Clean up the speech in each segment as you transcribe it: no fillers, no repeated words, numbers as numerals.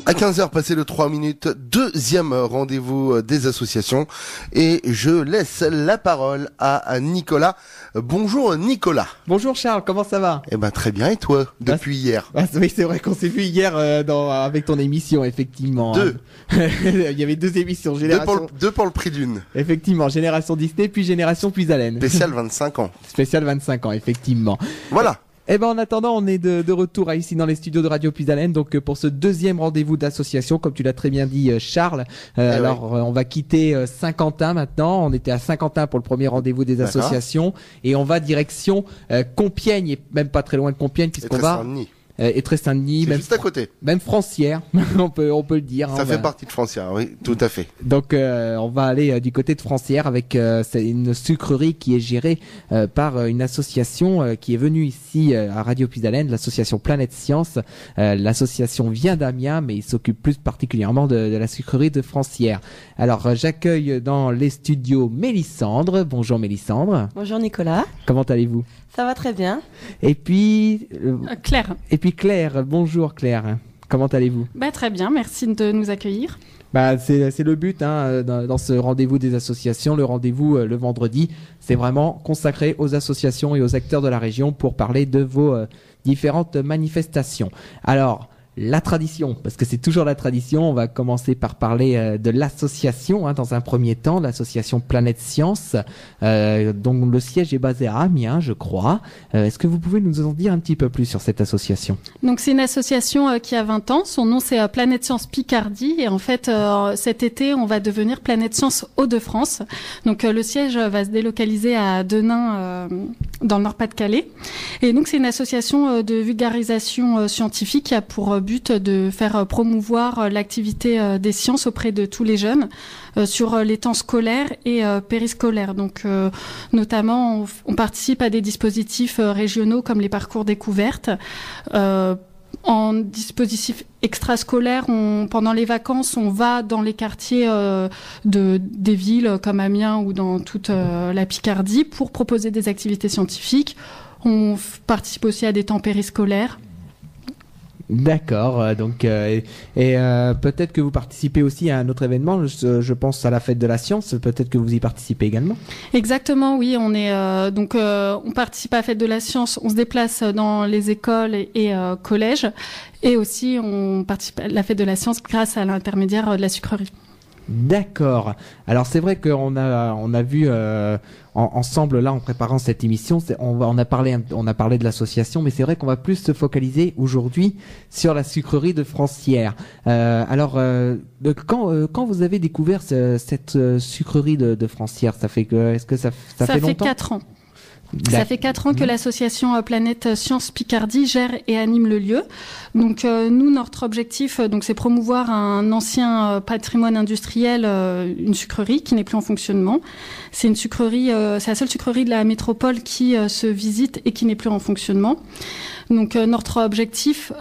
À 15h passé de 3 minutes, deuxième rendez-vous des associations et je laisse la parole à Nicolas. Bonjour Nicolas. Bonjour Charles, comment ça va? Eh ben très bien, et toi depuis hier? Oui, c'est vrai qu'on s'est vu hier avec ton émission, effectivement. Deux. Il y avait deux émissions. Deux pour le prix d'une. Effectivement, Génération Disney puis Génération Puisalène. Spécial 25 ans. Spécial 25 ans, effectivement. Voilà. Eh ben en attendant, on est de retour ici dans les studios de Radio Puisalène, donc pour ce deuxième rendez-vous d'association, comme tu l'as très bien dit Charles. On va quitter Saint-Quentin maintenant. On était à Saint-Quentin pour le premier rendez-vous des associations et on va direction Compiègne et même pas très loin de Compiègne puisqu'on va et Saint-Denis, même juste à côté. Même Francières, on peut le dire. Ça fait partie de Francières, oui, tout à fait. Donc on va aller du côté de Francières avec une sucrerie qui est gérée par une association qui est venue ici à Radio Puisalène, l'association Planète Science. L'association vient d'Amiens, mais il s'occupe plus particulièrement de la sucrerie de Francières. Alors j'accueille dans les studios Mélissandre. Bonjour Mélissandre. Bonjour Nicolas. Comment allez-vous? Ça va très bien. Et puis Claire. Et puis Claire, bonjour Claire. Comment allez-vous? Très bien, merci de nous accueillir. C'est le but dans ce rendez-vous des associations, le rendez-vous le vendredi, c'est vraiment consacré aux associations et aux acteurs de la région pour parler de vos différentes manifestations. Alors, la tradition, parce que c'est toujours la tradition, on va commencer par parler de l'association dans un premier temps, l'association Planète Science, dont le siège est basé à Amiens, je crois. Est-ce que vous pouvez nous en dire un petit peu plus sur cette association? Donc c'est une association qui a 20 ans, son nom c'est Planète Science Picardie et en fait cet été on va devenir Planète Science Hauts-de-France. Donc le siège va se délocaliser à Denain dans le Nord-Pas-de-Calais. Et donc c'est une association de vulgarisation scientifique qui a pour but de faire promouvoir l'activité des sciences auprès de tous les jeunes sur les temps scolaires et périscolaires. Donc notamment on participe à des dispositifs régionaux comme les parcours découvertes. En dispositif extrascolaire, pendant les vacances, on va dans les quartiers des villes comme Amiens ou dans toute la Picardie pour proposer des activités scientifiques. On participe aussi à des temps périscolaires. D'accord, donc peut-être que vous participez aussi à un autre événement, je pense à la fête de la science, peut-être que vous y participez également. Exactement, oui, on participe à la fête de la science, on se déplace dans les écoles et collèges, et aussi on participe à la fête de la science grâce à l'intermédiaire de la sucrerie. D'accord. Alors c'est vrai qu'on a vu ensemble là en préparant cette émission, on a parlé de l'association, mais c'est vrai qu'on va plus se focaliser aujourd'hui sur la sucrerie de Francières. Quand vous avez découvert cette sucrerie de Francières, est-ce que ça fait longtemps? Ça fait 4 ans. Ça fait 4 ans que l'association Planète Science Picardie gère et anime le lieu. Donc nous, notre objectif, c'est promouvoir un ancien patrimoine industriel, une sucrerie qui n'est plus en fonctionnement. C'est une sucrerie, c'est la seule sucrerie de la métropole qui se visite et qui n'est plus en fonctionnement. Donc notre objectif,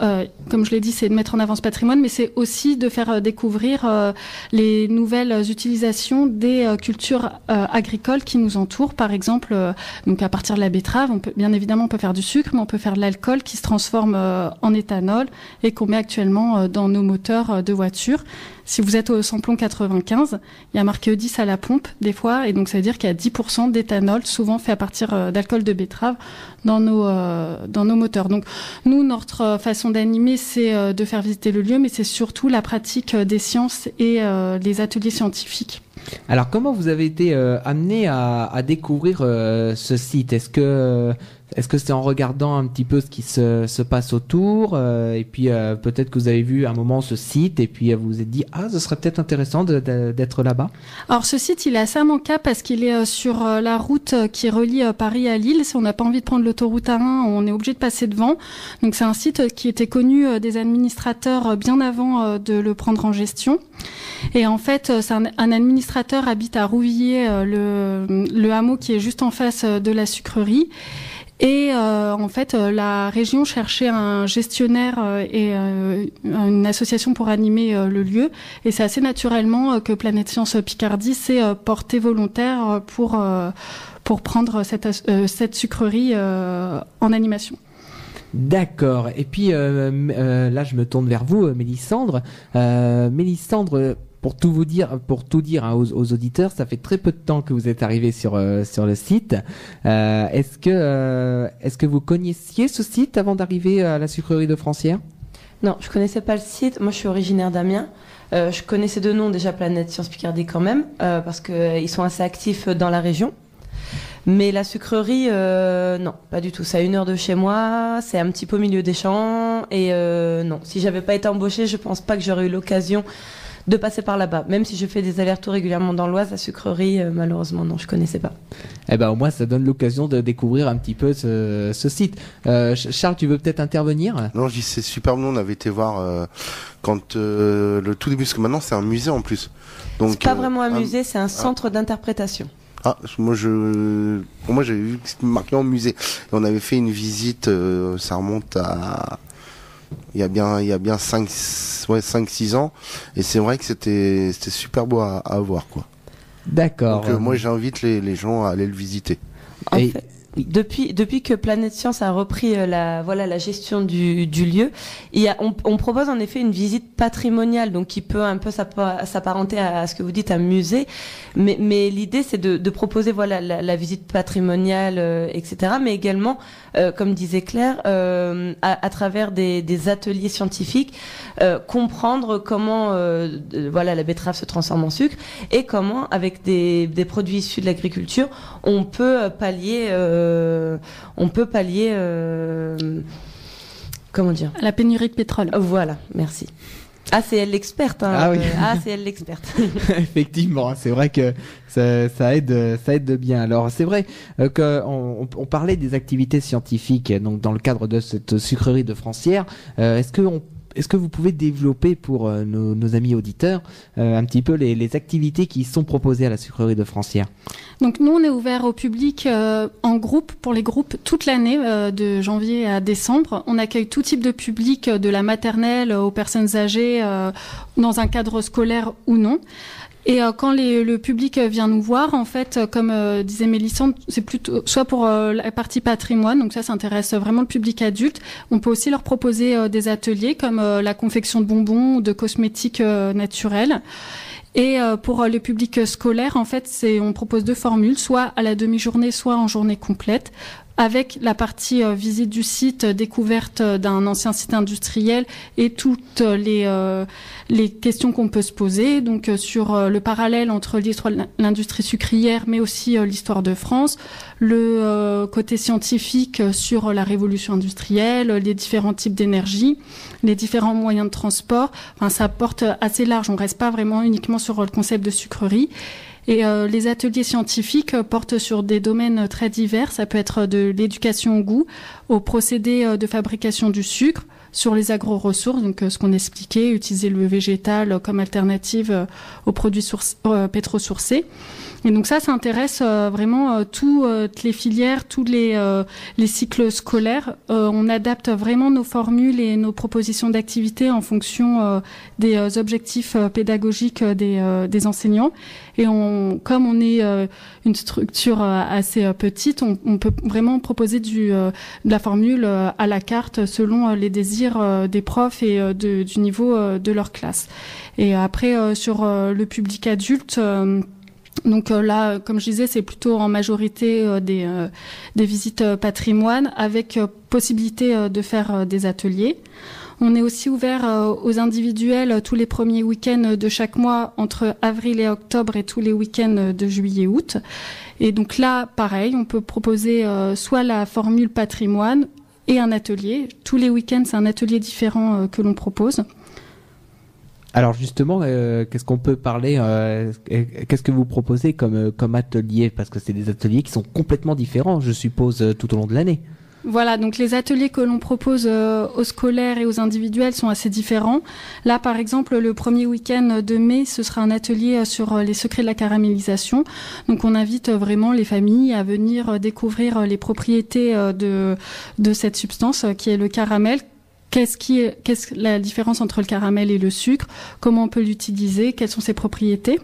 comme je l'ai dit, c'est de mettre en avant ce patrimoine, mais c'est aussi de faire découvrir les nouvelles utilisations des cultures agricoles qui nous entourent. Par exemple, donc à partir de la betterave, on peut faire du sucre, mais on peut faire de l'alcool qui se transforme en éthanol et qu'on met actuellement dans nos moteurs de voitures. Si vous êtes au samplon 95, il y a marqué E10 à la pompe des fois, et donc ça veut dire qu'il y a 10% d'éthanol, souvent fait à partir d'alcool de betterave, dans nos moteurs. Donc nous, notre façon d'animer, c'est de faire visiter le lieu, mais c'est surtout la pratique des sciences et les ateliers scientifiques. Alors comment vous avez été amené à découvrir ce site? Est-ce que c'est en regardant un petit peu ce qui se passe autour et puis peut-être que vous avez vu à un moment ce site et puis vous vous êtes dit ce serait peut-être intéressant d'être là-bas? Alors ce site il est assez immanquable parce qu'il est sur la route qui relie Paris à Lille. Si on n'a pas envie de prendre l'autoroute A1, on est obligé de passer devant. Donc c'est un site qui était connu des administrateurs bien avant de le prendre en gestion. Et en fait, c'est un administrateur habite à Rouvilliers, le hameau qui est juste en face de la sucrerie. Et en fait, la région cherchait un gestionnaire et une association pour animer le lieu. Et c'est assez naturellement que Planète Science Picardie s'est porté volontaire pour prendre cette sucrerie en animation. D'accord. Et puis là, je me tourne vers vous, Mélissandre. Mélissandre, pour tout dire hein, aux auditeurs, ça fait très peu de temps que vous êtes arrivé sur le site. Est-ce que vous connaissiez ce site avant d'arriver à la sucrerie de Francières? Non, je connaissais pas le site. Moi, je suis originaire d'Amiens. Je connaissais de nom déjà Planète Science Picardie quand même, parce qu'ils sont assez actifs dans la région. Mais la sucrerie, non, pas du tout. C'est à 1 heure de chez moi, c'est un petit peu au milieu des champs. Et non, si j'avais pas été embauchée, je pense pas que j'aurais eu l'occasion de passer par là-bas. Même si je fais des allers-retours régulièrement dans l'Oise, la sucrerie, malheureusement, non, je connaissais pas. Eh ben, au moins, ça donne l'occasion de découvrir un petit peu ce site. Charles, tu veux peut-être intervenir? Non, je dis c'est super bon. On avait été voir quand le tout début, parce que maintenant c'est un musée en plus. Donc c'est pas vraiment un musée, c'est un centre d'interprétation. Ah, pour moi j'avais vu que c'était marqué en musée. Et on avait fait une visite, ça remonte à il y a bien 5-6 ans, et c'est vrai que c'était super beau à voir, quoi. D'accord. Donc moi j'invite les gens à aller le visiter. En fait, depuis que Planète Science a repris la gestion du lieu, on propose en effet une visite patrimoniale, donc qui peut un peu s'apparenter à ce que vous dites, un musée, mais l'idée c'est de proposer la visite patrimoniale, etc., mais également, comme disait Claire, à travers des ateliers scientifiques, comprendre comment la betterave se transforme en sucre, et comment avec des produits issus de l'agriculture on peut pallier comment dire, la pénurie de pétrole. Voilà, merci. Ah, c'est elle l'experte. Hein. Ah oui. C'est elle l'experte. Effectivement, c'est vrai que ça aide bien. Alors, c'est vrai qu'on parlait des activités scientifiques, donc dans le cadre de cette sucrerie de Francières. Est-ce que vous pouvez développer pour nos amis auditeurs un petit peu les activités qui sont proposées à la sucrerie de Francières? Donc nous, on est ouvert au public en groupe, pour les groupes, toute l'année, de janvier à décembre. On accueille tout type de public, de la maternelle aux personnes âgées, dans un cadre scolaire ou non. Et quand le public vient nous voir, en fait, comme disait Mélissandre, c'est plutôt soit pour la partie patrimoine, donc ça intéresse vraiment le public adulte. On peut aussi leur proposer des ateliers comme la confection de bonbons ou de cosmétiques naturels. Et pour le public scolaire, en fait, on propose 2 formules, soit à la demi-journée, soit en journée complète, avec la partie visite du site, découverte d'un ancien site industriel et toutes les questions qu'on peut se poser, donc sur le parallèle entre l'histoire de l'industrie sucrière, mais aussi l'histoire de France, le côté scientifique sur la révolution industrielle, les différents types d'énergie, les différents moyens de transport. Enfin, ça porte assez large. On reste pas vraiment uniquement sur le concept de sucrerie. Et les ateliers scientifiques portent sur des domaines très divers. Ça peut être de l'éducation au goût, aux procédés de fabrication du sucre, sur les agro-ressources, donc ce qu'on expliquait, utiliser le végétal comme alternative aux produits pétrosourcés. Et donc ça intéresse vraiment toutes les filières, tous les cycles scolaires. On adapte vraiment nos formules et nos propositions d'activités en fonction des objectifs pédagogiques des enseignants. Et comme on est une structure assez petite, on peut vraiment proposer de la formule à la carte selon les désirs des profs et du niveau de leur classe. Et après, sur le public adulte, donc là, comme je disais, c'est plutôt en majorité des visites patrimoine avec possibilité de faire des ateliers. On est aussi ouvert aux individuels tous les premiers week-ends de chaque mois entre avril et octobre et tous les week-ends de juillet et août. Et donc là, pareil, on peut proposer soit la formule patrimoine et un atelier. Tous les week-ends, c'est un atelier différent que l'on propose. Alors justement, qu'est-ce qu'on peut parler qu'est-ce que vous proposez comme atelier? Parce que c'est des ateliers qui sont complètement différents, je suppose, tout au long de l'année. Voilà, donc les ateliers que l'on propose aux scolaires et aux individuels sont assez différents. Là, par exemple, le premier week-end de mai, ce sera un atelier sur les secrets de la caramélisation. Donc, on invite vraiment les familles à venir découvrir les propriétés de cette substance qui est le caramel. qu'est-ce la différence entre le caramel et le sucre, comment on peut l'utiliser, quelles sont ses propriétés.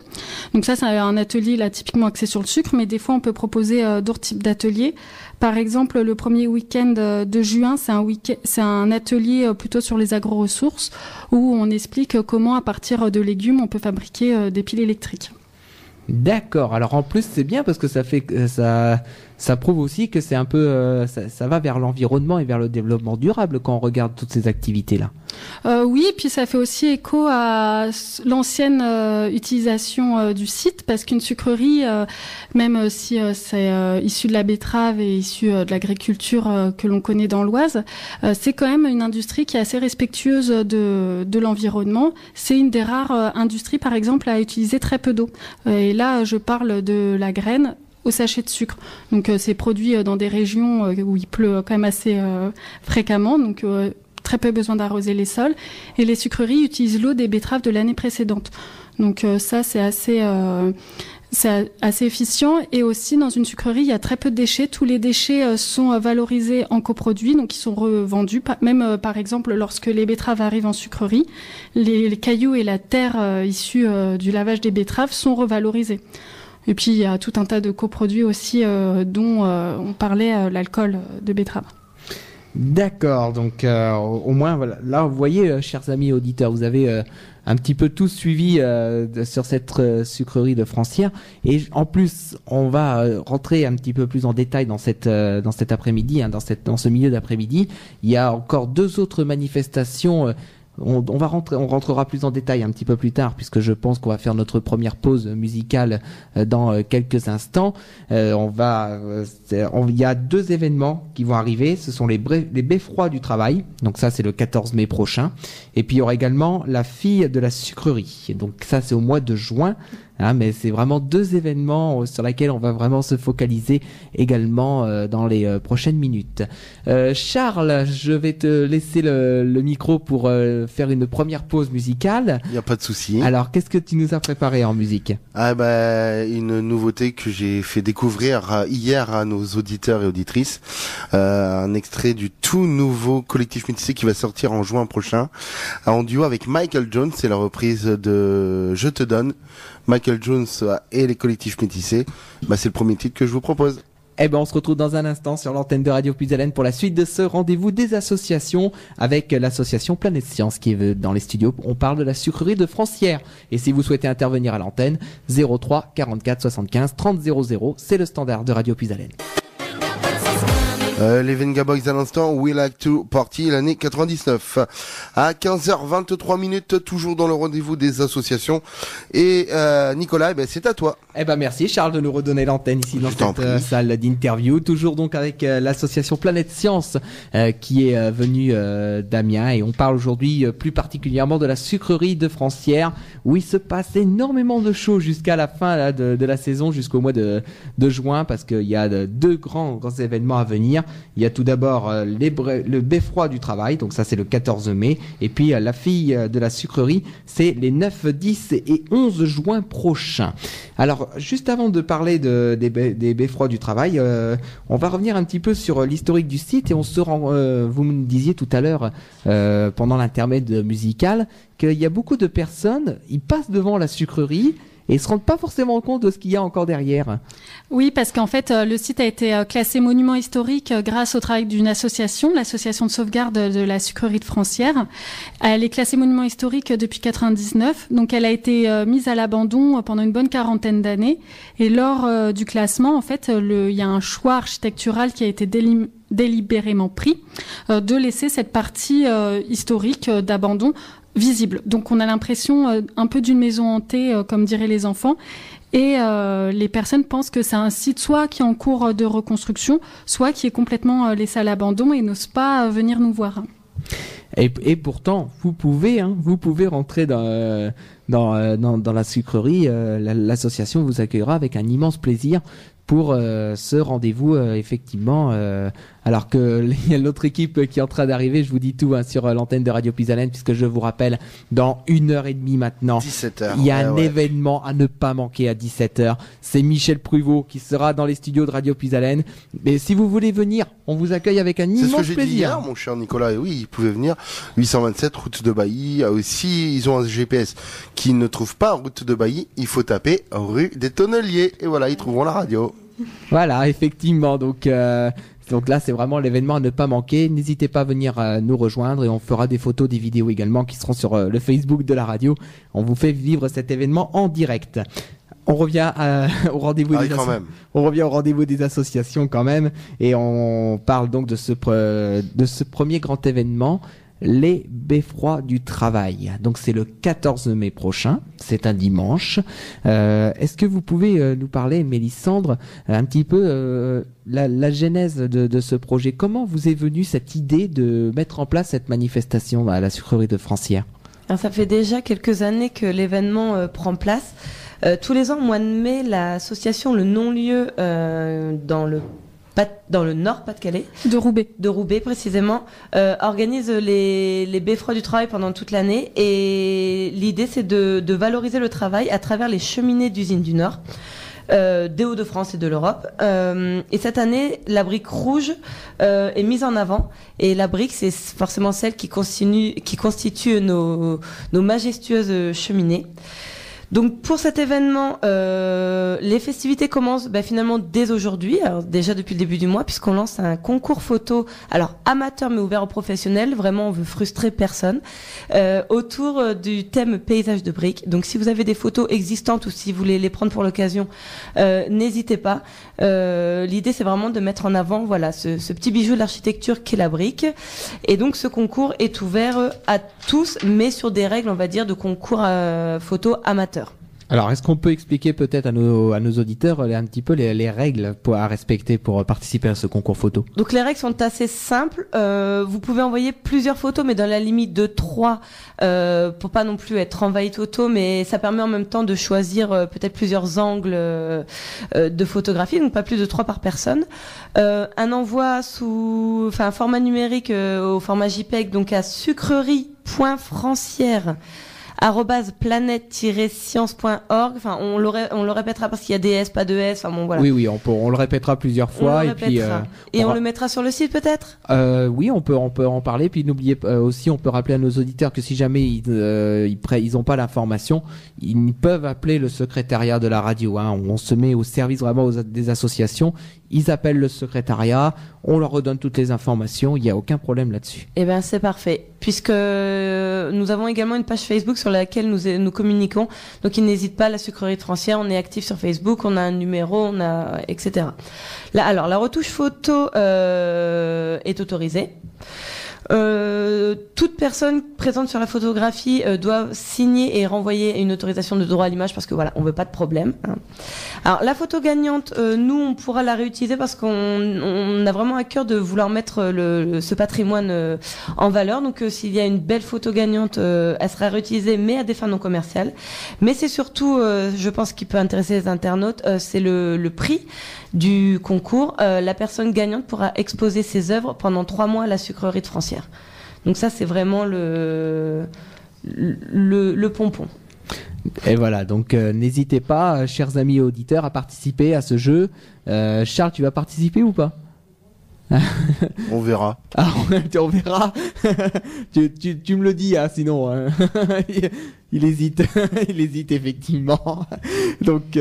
Donc ça, c'est un atelier là typiquement axé sur le sucre, mais des fois on peut proposer d'autres types d'ateliers. Par exemple, le premier week-end de juin, c'est un atelier plutôt sur les agro-ressources où on explique comment, à partir de légumes, on peut fabriquer des piles électriques. D'accord. Alors en plus, c'est bien parce que ça prouve aussi que c'est un peu ça va vers l'environnement et vers le développement durable quand on regarde toutes ces activités-là. Oui, puis ça fait aussi écho à l'ancienne utilisation du site, parce qu'une sucrerie, même si c'est issu de la betterave et issu de l'agriculture que l'on connaît dans l'Oise, c'est quand même une industrie qui est assez respectueuse de l'environnement. C'est une des rares industries, par exemple, à utiliser très peu d'eau. Et là, je parle de la graine au sachet de sucre. Donc c'est produit dans des régions où il pleut quand même assez fréquemment, donc très peu besoin d'arroser les sols. Et les sucreries utilisent l'eau des betteraves de l'année précédente. Donc ça, c'est assez efficient. Et aussi, dans une sucrerie, il y a très peu de déchets. Tous les déchets sont valorisés en coproduits, donc ils sont revendus. Même, par exemple, lorsque les betteraves arrivent en sucrerie, les cailloux et la terre issue du lavage des betteraves sont revalorisés. Et puis, il y a tout un tas de coproduits aussi dont on parlait, l'alcool de betterave. D'accord, donc au moins, voilà. Là, vous voyez, chers amis auditeurs, vous avez un petit peu tout suivi sur cette sucrerie de Francières. Et en plus, on va rentrer un petit peu plus en détail dans cet après-midi, dans ce milieu d'après-midi. Il y a encore 2 autres manifestations. On rentrera plus en détail un petit peu plus tard, puisque je pense qu'on va faire notre première pause musicale dans quelques instants. Il y a 2 événements qui vont arriver. Ce sont les beffrois du travail. Donc ça, c'est le 14 mai prochain. Et puis il y aura également la fille de la sucrerie. Donc ça, c'est au mois de juin. Mais c'est vraiment 2 événements sur lesquels on va vraiment se focaliser également dans les prochaines minutes. Charles, je vais te laisser le micro pour faire une première pause musicale. Il n'y a pas de souci. Alors, qu'est-ce que tu nous as préparé en musique ? Une nouveauté que j'ai fait découvrir hier à nos auditeurs et auditrices. Un extrait du tout nouveau collectif Métissé qui va sortir en juin prochain. En duo avec Michael Jones, c'est la reprise de Je te donne. Michael Jones et les collectifs Métissés. C'est le premier titre que je vous propose. On se retrouve dans un instant sur l'antenne de Radio Puisalène pour la suite de ce rendez-vous des associations avec l'association Planète Science qui est dans les studios. On parle de la sucrerie de Francières. Et si vous souhaitez intervenir à l'antenne, 03 44 75 30 00, c'est le standard de Radio Puisalène. Les Venga Boys à l'instant, We Like to Party, l'année 99. À 15h23, toujours dans le rendez-vous des associations. Et Nicolas, c'est à toi. Merci Charles de nous redonner l'antenne ici dans cette salle d'interview. Toujours donc avec l'association Planète Science qui est venue d'Amiens. Et on parle aujourd'hui plus particulièrement de la sucrerie de Francières où il se passe énormément de choses jusqu'à la fin de la saison, jusqu'au mois de juin, parce qu'il y a 2 grands événements à venir. Il y a tout d'abord le beffroi du travail, donc ça c'est le 14 mai, et puis la fille de la sucrerie, c'est les 9, 10 et 11 juin prochains. Alors, juste avant de parler des beffrois du travail, on va revenir un petit peu sur l'historique du site, et vous me disiez tout à l'heure, pendant l'intermède musical, qu'il y a beaucoup de personnes, ils passent devant la sucrerie, et ils se rendent pas forcément compte de ce qu'il y a encore derrière. Oui, parce qu'en fait, le site a été classé monument historique grâce au travail d'une association, l'association de sauvegarde de la sucrerie de Francières. Elle est classée monument historique depuis 99, donc elle a été mise à l'abandon pendant une bonne 40aine d'années. Et lors du classement, en fait, il y a un choix architectural qui a été délibérément pris de laisser cette partie historique d'abandon visible. Donc on a l'impression un peu d'une maison hantée, comme diraient les enfants. Et les personnes pensent que c'est un site soit qui est en cours de reconstruction, soit qui est complètement laissé à l'abandon et n'osent pas venir nous voir. Et pourtant, vous pouvez rentrer dans la sucrerie. L'association vous accueillera avec un immense plaisir, pour ce rendez-vous effectivement. Alors que il y a l'autre équipe qui est en train d'arriver, je vous dis tout sur l'antenne de Radio Puisalène, puisque je vous rappelle, dans 1h30 maintenant, 17h, il y a un événement à ne pas manquer à 17h. C'est Michel Pruvot qui sera dans les studios de Radio Puisalène. Mais si vous voulez venir, on vous accueille avec un immense plaisir. C'est ce que j'ai dit hier, mon cher Nicolas. Et oui, ils pouvaient venir. 827 route de Bailly. Aussi, ils ont un GPS qui ne trouve pas route de Bailly. Il faut taper rue des Tonneliers. Et voilà, ils trouveront la radio. Voilà, effectivement. Donc là, c'est vraiment l'événement à ne pas manquer. N'hésitez pas à venir nous rejoindre et on fera des photos, des vidéos également qui seront sur le Facebook de la radio. On vous fait vivre cet événement en direct. On revient au rendez-vous on revient au rendez-vous des associations quand même et on parle donc de ce premier grand événement. Les Beffrois du Travail. Donc c'est le 14 mai prochain, c'est un dimanche. Est-ce que vous pouvez nous parler, Mélissandre, un petit peu la genèse de ce projet? Comment vous est venue cette idée de mettre en place cette manifestation à la sucrerie de Francières? Alors, ça fait déjà quelques années que l'événement prend place. Tous les ans, au mois de mai, l'association Le Non-Lieu dans le Nord Pas-de-Calais, de Roubaix précisément, organise les Beffrois du Travail pendant toute l'année et l'idée c'est de valoriser le travail à travers les cheminées d'usines du Nord, des Hauts-de-France et de l'Europe. Et cette année, la brique rouge est mise en avant et la brique c'est forcément celle qui constitue nos majestueuses cheminées. Donc pour cet événement, les festivités commencent finalement dès aujourd'hui, alors déjà depuis le début du mois, puisqu'on lance un concours photo, alors amateur mais ouvert aux professionnels, vraiment on veut frustrer personne, autour du thème paysage de briques. Donc si vous avez des photos existantes ou si vous voulez les prendre pour l'occasion, n'hésitez pas. L'idée c'est vraiment de mettre en avant ce petit bijou de l'architecture qu'est la brique. Et donc ce concours est ouvert à tous, mais sur des règles on va dire de concours photo amateur. Alors, est-ce qu'on peut expliquer peut-être à nos auditeurs un petit peu les règles à respecter pour participer à ce concours photo? Donc, les règles sont assez simples. Vous pouvez envoyer plusieurs photos, mais dans la limite de 3, pour pas non plus être envahi de photos, mais ça permet en même temps de choisir peut-être plusieurs angles de photographie, donc pas plus de 3 par personne. Un envoi sous un format numérique au format JPEG, donc à sucrerie.francière @planète-science.org. Enfin, on le répétera parce qu'il y a des S, pas de S. Enfin bon, voilà. Oui, on le répétera plusieurs fois on le mettra sur le site peut-être. Oui, on peut en parler. Puis n'oubliez pas aussi, on peut rappeler à nos auditeurs que si jamais ils ont pas l'information, ils peuvent appeler le secrétariat de la radio. On se met au service vraiment des associations. Ils appellent le secrétariat, on leur redonne toutes les informations, il n'y a aucun problème là-dessus. Eh bien, c'est parfait, puisque nous avons également une page Facebook sur laquelle nous communiquons, donc ils n'hésitent pas, la sucrerie de Francières, on est actif sur Facebook, on a un numéro, etc. Là, alors, la retouche photo est autorisée. Toute personne présente sur la photographie doit signer et renvoyer une autorisation de droit à l'image parce que on veut pas de problème. Alors la photo gagnante, nous on pourra la réutiliser parce qu'on a vraiment à cœur de vouloir mettre ce patrimoine en valeur. Donc s'il y a une belle photo gagnante, elle sera réutilisée mais à des fins non commerciales. Mais c'est surtout, je pense, qui peut intéresser les internautes, c'est le prix du concours. La personne gagnante pourra exposer ses œuvres pendant 3 mois à la sucrerie de Francières. Donc ça, c'est vraiment le pompon. Et voilà, donc n'hésitez pas, chers amis auditeurs, à participer à ce jeu. Charles, tu vas participer ou pas? On verra. On verra. tu me le dis, sinon. Il hésite. Il hésite effectivement. Donc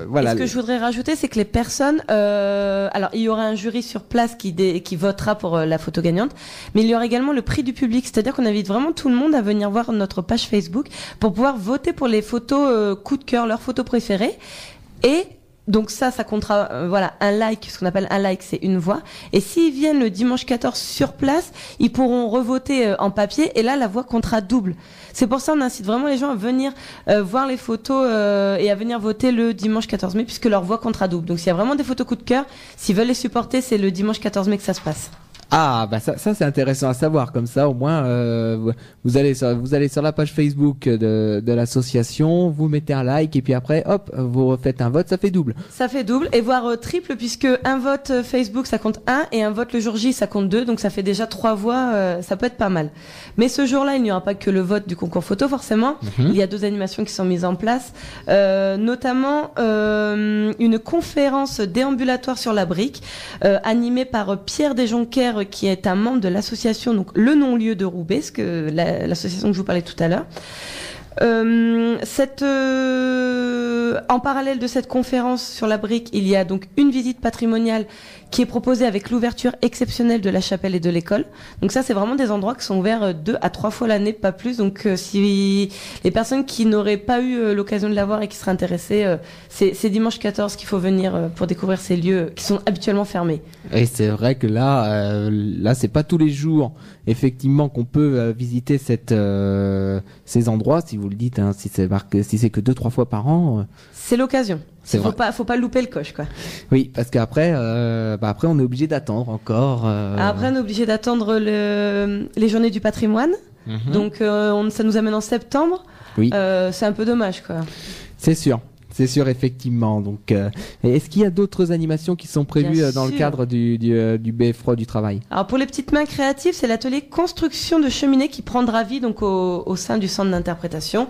voilà. Et ce que je voudrais rajouter, c'est que les personnes, alors il y aura un jury sur place qui votera pour la photo gagnante, mais il y aura également le prix du public, c'est-à-dire qu'on invite vraiment tout le monde à venir voir notre page Facebook pour pouvoir voter pour les photos coup de cœur, leurs photos préférées. Et donc ça comptera, un like, ce qu'on appelle un like, c'est une voix. Et s'ils viennent le dimanche 14 sur place, ils pourront revoter en papier, et là, la voix comptera double. C'est pour ça qu'on incite vraiment les gens à venir voir les photos et à venir voter le dimanche 14 mai, puisque leur voix comptera double. Donc s'il y a vraiment des photos coup de cœur, s'ils veulent les supporter, c'est le dimanche 14 mai que ça se passe. Ah, bah ça c'est intéressant à savoir. Comme ça, au moins, vous allez sur la page Facebook de l'association, vous mettez un like et puis après, hop, vous faites un vote, ça fait double. Ça fait double et voire triple puisque un vote Facebook ça compte 1 et un vote le jour J ça compte 2, donc ça fait déjà 3 voix. Ça peut être pas mal. Mais ce jour-là, il n'y aura pas que le vote du concours photo forcément. Il y a 2 animations qui sont mises en place, notamment une conférence déambulatoire sur la brique animée par Pierre Desjonquers, qui est un membre de l'association, donc le non-lieu de Roubaix, l'association que je vous parlais tout à l'heure. En parallèle de cette conférence sur la brique, il y a donc une visite patrimoniale qui est proposée avec l'ouverture exceptionnelle de la chapelle et de l'école. Donc ça, c'est vraiment des endroits qui sont ouverts 2 à 3 fois l'année, pas plus. Donc si les personnes qui n'auraient pas eu l'occasion de la voir et qui seraient intéressées, c'est dimanche 14 qu'il faut venir pour découvrir ces lieux qui sont habituellement fermés. Et c'est vrai que là, c'est pas tous les jours, effectivement, qu'on peut visiter ces endroits. Si vous le dites, hein, si c'est que 2-3 fois par an. C'est l'occasion. Faut pas louper le coche, quoi. Oui, parce qu'après, après, on est obligé d'attendre encore. Après, on est obligé d'attendre les journées du patrimoine. Donc, ça nous amène en septembre. Oui. C'est un peu dommage, quoi. C'est sûr, effectivement. Donc, est-ce qu'il y a d'autres animations qui sont prévues dans le cadre du BFRO du travail? Alors, pour les petites mains créatives, c'est l'atelier construction de cheminées qui prendra vie donc au sein du centre d'interprétation.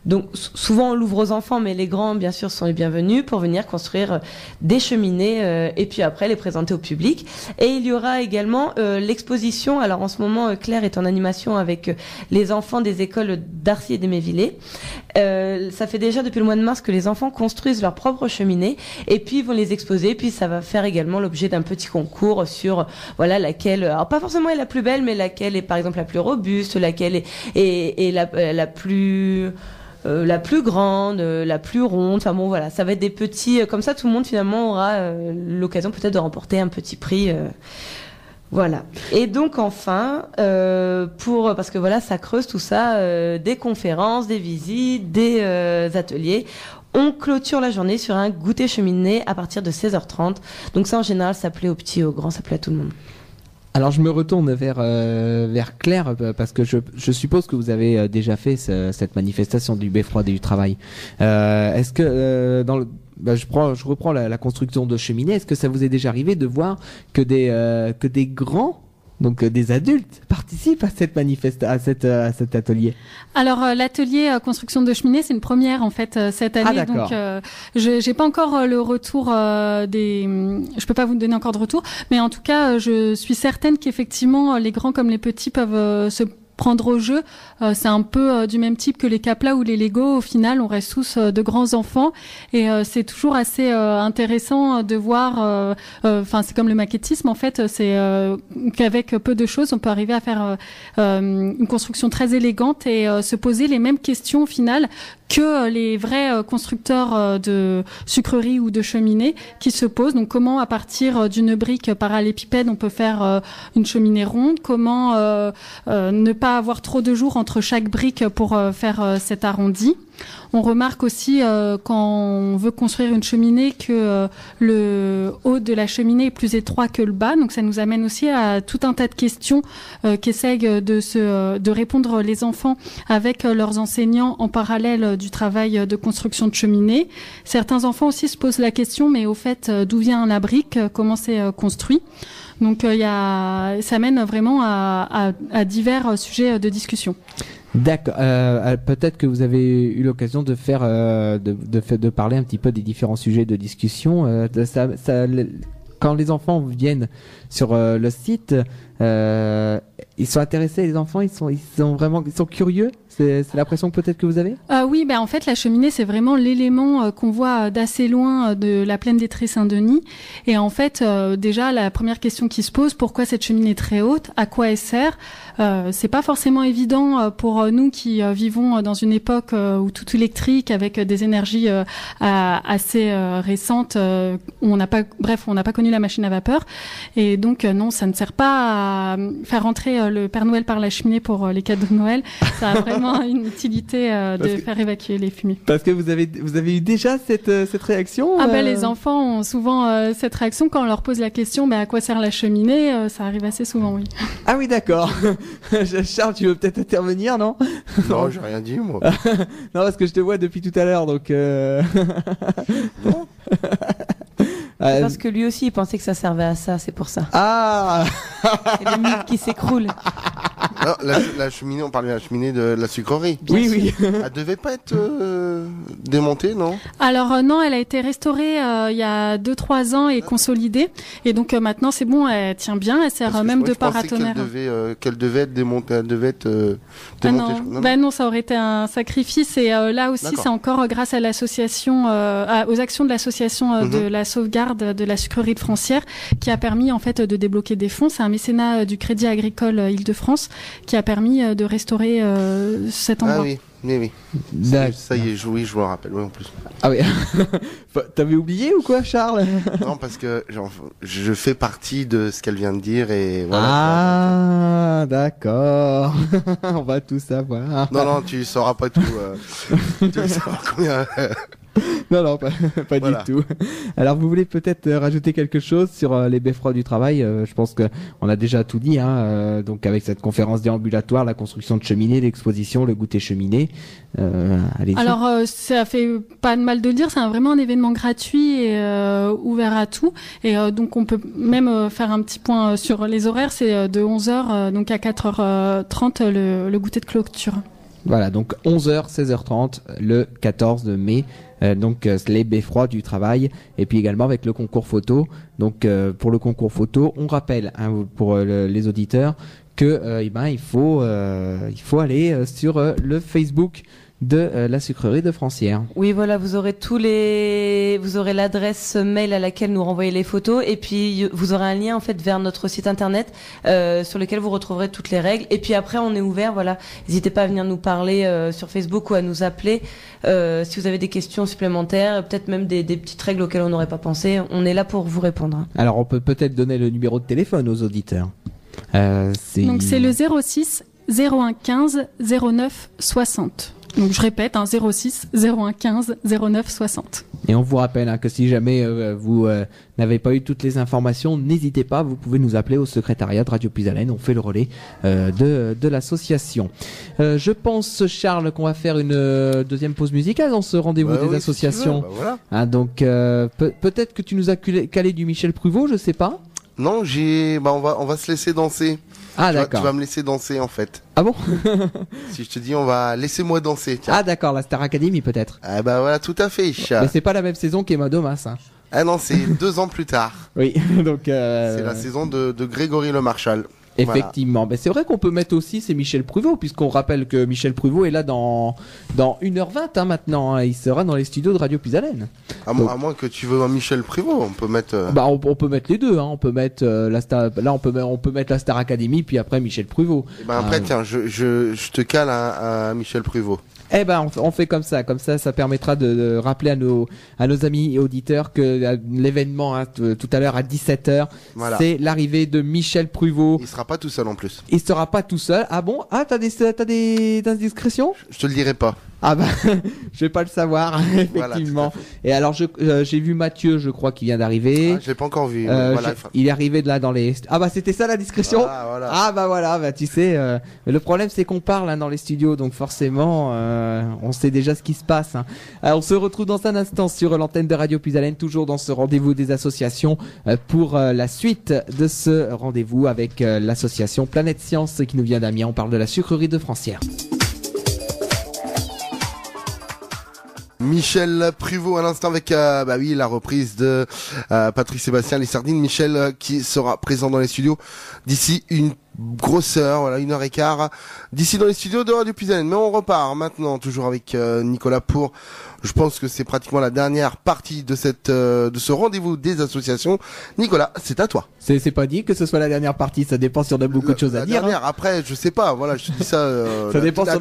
Donc souvent on l'ouvre aux enfants, mais les grands bien sûr sont les bienvenus pour venir construire des cheminées et puis après les présenter au public. Et il y aura également l'exposition. Alors en ce moment Claire est en animation avec les enfants des écoles d'Arcy et d'Émévillé. Ça fait déjà depuis le mois de mars que les enfants construisent leurs propres cheminées et puis ils vont les exposer. Puis ça va faire également l'objet d'un petit concours sur laquelle, alors pas forcément est la plus belle, mais laquelle est par exemple la plus robuste, laquelle est la plus grande, la plus ronde. Enfin bon, voilà, ça va être des petits. Comme ça, tout le monde finalement aura l'occasion peut-être de remporter un petit prix. Voilà. Et donc enfin, parce que voilà, ça creuse tout ça, des conférences, des visites, des ateliers. On clôture la journée sur un goûter cheminée à partir de 16h30. Donc ça, en général, ça plaît aux petits, aux grands, ça plaît à tout le monde. Alors je me retourne vers Claire parce que je suppose que vous avez déjà fait cette manifestation du BFRO du travail. Est-ce que je reprends la construction de cheminées. Est-ce que ça vous est déjà arrivé de voir que des grands, donc des adultes, participent à cette à cet atelier? Alors l'atelier construction de cheminée, c'est une première en fait cette année. Ah, donc j'ai pas encore le retour je peux pas vous donner encore de retour, mais en tout cas je suis certaine qu'effectivement les grands comme les petits peuvent se prendre au jeu. C'est un peu du même type que les Capla ou les Lego. Au final, on reste tous de grands enfants et c'est toujours assez intéressant de voir. Enfin, c'est comme le maquettisme en fait. C'est qu'avec peu de choses, on peut arriver à faire une construction très élégante et se poser les mêmes questions au final que les vrais constructeurs de sucreries ou de cheminées qui se posent. Donc, comment à partir d'une brique parallélépipède, on peut faire une cheminée ronde? Comment ne pas avoir trop de jours entre chaque brique pour faire cet arrondi? On remarque aussi quand on veut construire une cheminée que le haut de la cheminée est plus étroit que le bas. Donc ça nous amène aussi à tout un tas de questions qu'essayent de répondre les enfants avec leurs enseignants en parallèle du travail de construction de cheminée. Certains enfants aussi se posent la question, mais au fait, d'où vient la brique? Comment c'est construit? Donc ça mène vraiment à divers sujets de discussion. D'accord. Peut-être que vous avez eu l'occasion de faire, de parler un petit peu des différents sujets de discussion. Quand les enfants viennent sur le site, ils sont intéressés, les enfants, ils sont curieux. C'est l'impression peut-être que vous avez? Oui, en fait, la cheminée, c'est vraiment l'élément qu'on voit d'assez loin de la plaine d'Étré Saint-Denis. Et en fait, déjà, la première question qui se pose, pourquoi cette cheminée très haute? À quoi elle sert? C'est pas forcément évident pour nous qui vivons dans une époque où tout électrique, avec des énergies assez récentes, on n'a pas connu la machine à vapeur. Et Et donc non, ça ne sert pas à faire rentrer le Père Noël par la cheminée pour les cadeaux de Noël. Ça a vraiment une utilité de faire évacuer les fumées. Parce que vous avez eu déjà cette réaction. Les enfants ont souvent cette réaction quand on leur pose la question à quoi sert la cheminée. Ça arrive assez souvent, oui. Ah oui, d'accord. Charles, tu veux peut-être intervenir, non? Non, j'ai rien dit, moi. Non, parce que je te vois depuis tout à l'heure, donc. Non. Parce que lui aussi, il pensait que ça servait à ça, c'est pour ça. Ah. Et le mythe qui s'écroule. Non, la cheminée, on parlait de la cheminée de la sucrerie. Oui. Elle devait pas être démontée, non? Alors non, elle a été restaurée il y a 2-3 ans et consolidée. Et donc maintenant, c'est bon, elle tient bien. Elle sert même de paratonnerre. Qu'elle devait être démontée. Elle devait être démontée. Non, ça aurait été un sacrifice. Et là aussi, c'est encore grâce à l'association, aux actions de l'association de la sauvegarde de la sucrerie de Francières, qui a permis en fait de débloquer des fonds. C'est un mécénat du Crédit Agricole Île-de-France qui a permis de restaurer cet endroit. Ah oui. Ça y est, je me rappelle, oui, en plus. Ah oui. T'avais oublié ou quoi, Charles? Non, parce que je fais partie de ce qu'elle vient de dire et voilà. Ah, d'accord. On va tout savoir. Non, tu sauras pas tout. Tu veux savoir combien... Non, pas du tout. Alors, vous voulez peut-être rajouter quelque chose sur les beffrois du travail? Je pense que on a déjà tout dit, donc avec cette conférence déambulatoire, la construction de cheminées, l'exposition, le goûter cheminée. Allez-y. Alors, ça fait pas de mal de le dire, c'est vraiment un événement gratuit et ouvert à tout. Et donc, on peut même faire un petit point sur les horaires. C'est de 11h donc à 4h30 le goûter de clôture. Voilà, donc 11h, 16h30, le 14 mai. Donc les beffrois du travail, et puis également avec le concours photo. Donc pour le concours photo, on rappelle pour les auditeurs que il faut aller sur le Facebook de la sucrerie de Francières. Oui, voilà, vous aurez l'adresse mail à laquelle nous renvoyer les photos, et puis vous aurez un lien en fait vers notre site internet sur lequel vous retrouverez toutes les règles. Et puis après, on est ouvert, voilà. N'hésitez pas à venir nous parler sur Facebook ou à nous appeler si vous avez des questions supplémentaires, peut-être même des petites règles auxquelles on n'aurait pas pensé. On est là pour vous répondre. Alors, on peut peut-être donner le numéro de téléphone aux auditeurs. Donc c'est le 06 01 15 09 60. Donc je répète, 06 01 15 09 60. Et on vous rappelle que si jamais vous n'avez pas eu toutes les informations, n'hésitez pas, vous pouvez nous appeler au secrétariat de Radio Puisalène, on fait le relais de l'association. Je pense, Charles, qu'on va faire une deuxième pause musicale dans ce rendez-vous des associations. Si voilà. Donc peut-être que tu nous as calé du Michel Pruvot, je sais pas. Non, on va se laisser danser. Ah d'accord. Tu vas me laisser danser en fait. Ah bon? Si je te dis laissez-moi danser. Tiens. Ah d'accord, la Star Academy peut-être. Ah bah voilà, tout à fait. Mais c'est pas la même saison qu'Emma Domas. Ah non, c'est 2 ans plus tard. Oui, donc c'est la saison de Grégory Le Marchal. Effectivement, voilà. C'est vrai qu'on peut mettre aussi, c'est Michel Pruvot, puisqu'on rappelle que Michel Pruvot est là dans 1h20 maintenant, il sera dans les studios de Radio Puisalène. À moins que tu veux un Michel Pruvot, on peut mettre... on peut mettre les deux, on peut mettre on peut mettre la Star Academy, puis après Michel Pruvot. Et après tiens, je te cale un Michel Pruvot. On fait comme ça ça permettra de rappeler à nos amis et auditeurs que l'événement tout à l'heure à 17h, voilà. C'est l'arrivée de Michel Pruvot. Il sera pas tout seul en plus. Il sera pas tout seul. Ah bon? Ah, t'as des indiscrétions? Je te le dirai pas. Ah bah, je vais pas le savoir, effectivement. Voilà, et alors, j'ai vu Mathieu, je crois, qui vient d'arriver. Ah, je l'ai pas encore vu. Il est arrivé de là dans les... Ah bah, c'était ça la discrétion. Voilà. Ah bah voilà, tu sais, le problème c'est qu'on parle dans les studios, donc forcément, on sait déjà ce qui se passe. Alors, on se retrouve dans un instant sur l'antenne de Radio Puisalène, toujours dans ce rendez-vous des associations, pour la suite de ce rendez-vous avec l'association Planète Science qui nous vient d'Amiens. On parle de la sucrerie de Francières. Michel Pruvot à l'instant avec la reprise de Patrick Sébastien Les Sardines. Michel qui sera présent dans les studios d'ici une grosseur, voilà, 1h15 d'ici dans les studios de Radio Puisalène. Mais on repart maintenant, toujours avec Nicolas pour, je pense que c'est pratiquement la dernière partie de de ce rendez-vous des associations. Nicolas, c'est à toi. C'est pas dit que ce soit la dernière partie, ça dépend si on a beaucoup de choses à dire. Dernière, après, je sais pas, voilà, je te dis ça. Ça dépend sur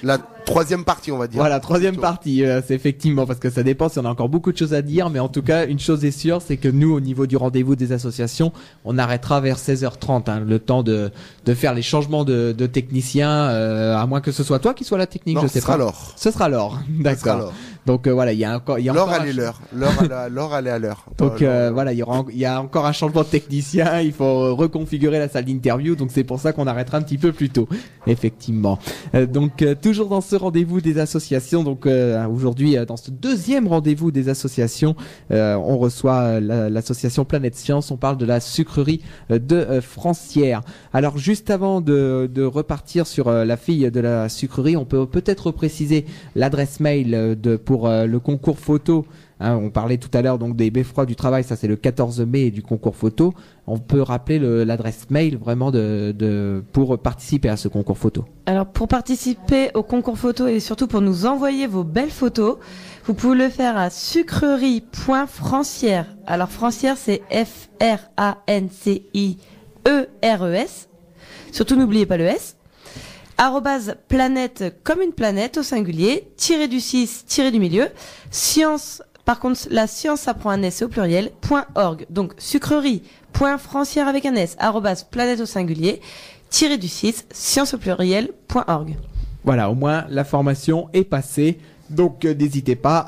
la troisième partie, on va dire. Voilà, troisième partie, c'est effectivement, parce que ça dépend si on a encore beaucoup de choses à dire, mais en tout cas, une chose est sûre, c'est que nous, au niveau du rendez-vous des associations, on arrêtera vers 16h30, hein, le temps de faire les changements de technicien, à moins que ce soit toi qui sois la technique, non, je sais pas. Ce sera Laure. D'accord. Donc voilà, il y a encore Laure, elle est l'heure. Laure, elle est à l'heure. Donc voilà, il y a encore un changement de technicien, il faut reconfigurer la salle d'interview, donc c'est pour ça qu'on arrêtera un petit peu plus tôt, effectivement. Donc toujours dans ce rendez-vous des associations, donc aujourd'hui dans ce deuxième rendez-vous des associations, on reçoit l'association Planète Science, on parle de la sucrerie de Francières. Alors juste avant de repartir sur la fille de la sucrerie, on peut peut-être préciser l'adresse mail pour le concours photo. Hein, on parlait tout à l'heure donc des beffrois du travail, ça c'est le 14 mai du concours photo. On peut rappeler l'adresse mail vraiment pour participer à ce concours photo. Alors pour participer au concours photo et surtout pour nous envoyer vos belles photos, vous pouvez le faire à sucrerie.francières. Alors Francières c'est FRANCIERES. Surtout n'oubliez pas le S. @planète comme une planète au singulier, _du6, du milieu, science, par contre la science ça prend un S au pluriel, .org. Donc sucrerie.francières avec un S, @planète au singulier, _du6, science au pluriel, .org. Voilà, au moins la formation est passée, donc n'hésitez pas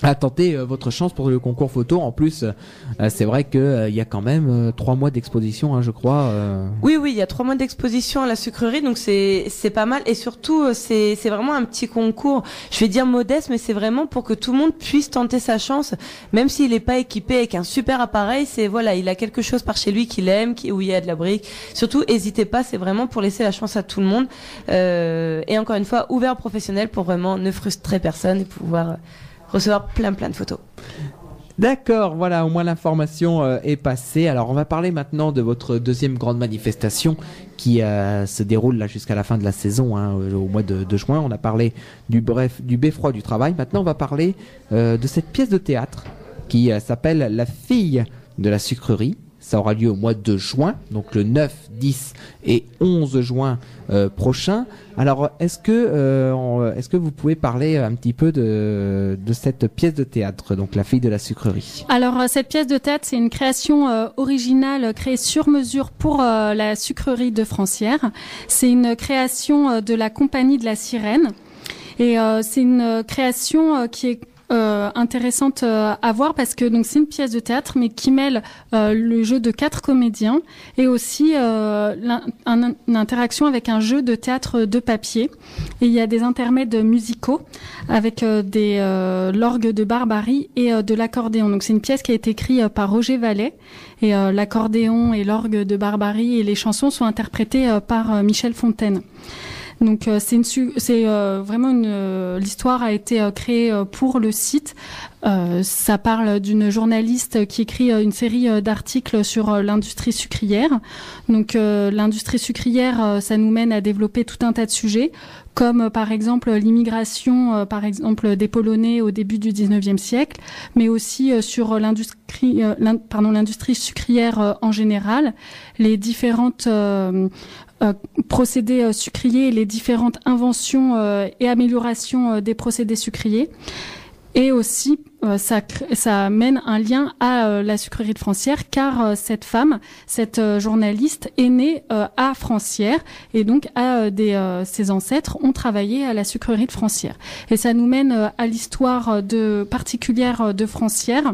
à tenter votre chance pour le concours photo. En plus, c'est vrai que il y a quand même 3 mois d'exposition, hein, je crois. Oui, il y a 3 mois d'exposition à la sucrerie, donc c'est pas mal. Et surtout, c'est vraiment un petit concours. Je vais dire modeste, mais c'est vraiment pour que tout le monde puisse tenter sa chance, même s'il n'est pas équipé avec un super appareil. C'est voilà, il a quelque chose par chez lui qu'il aime, où il y a de la brique. Surtout, n'hésitez pas, c'est vraiment pour laisser la chance à tout le monde. Et encore une fois, ouvert aux professionnels pour vraiment ne frustrer personne et pouvoir recevoir plein de photos. D'accord, voilà, au moins l'information est passée. Alors on va parler maintenant de votre deuxième grande manifestation qui se déroule là jusqu'à la fin de la saison, hein, au mois de juin. On a parlé du beffroi du travail. Maintenant on va parler de cette pièce de théâtre qui s'appelle La fille de la sucrerie. Ça aura lieu au mois de juin, donc le 9, 10 et 11 juin prochain. Alors, est-ce que vous pouvez parler un petit peu de cette pièce de théâtre, donc La fille de la sucrerie? Alors, cette pièce de théâtre, c'est une création originale créée sur mesure pour la sucrerie de Francières. C'est une création de la compagnie de la Sirène. Et c'est une création qui est intéressante à voir parce que donc c'est une pièce de théâtre mais qui mêle le jeu de 4 comédiens et aussi une interaction avec un jeu de théâtre de papier, et il y a des intermèdes musicaux avec l'orgue de Barbarie et de l'accordéon. Donc c'est une pièce qui a été écrite par Roger Vallet, et l'accordéon et l'orgue de Barbarie et les chansons sont interprétées par Michel Fontaine. Donc l'histoire a été créée pour le site. Ça parle d'une journaliste qui écrit une série d'articles sur l'industrie sucrière. Donc l'industrie sucrière, ça nous mène à développer tout un tas de sujets, comme par exemple l'immigration, par exemple des Polonais au début du 19e siècle, mais aussi sur l'industrie sucrière en général, les différentes procédés sucriers et les différentes inventions et améliorations des procédés sucriers. Et aussi, ça mène un lien à la sucrerie de Francières, car cette femme, cette journaliste, est née à Francières, et donc ses ancêtres ont travaillé à la sucrerie de Francières. Et ça nous mène à l'histoire particulière de Francières,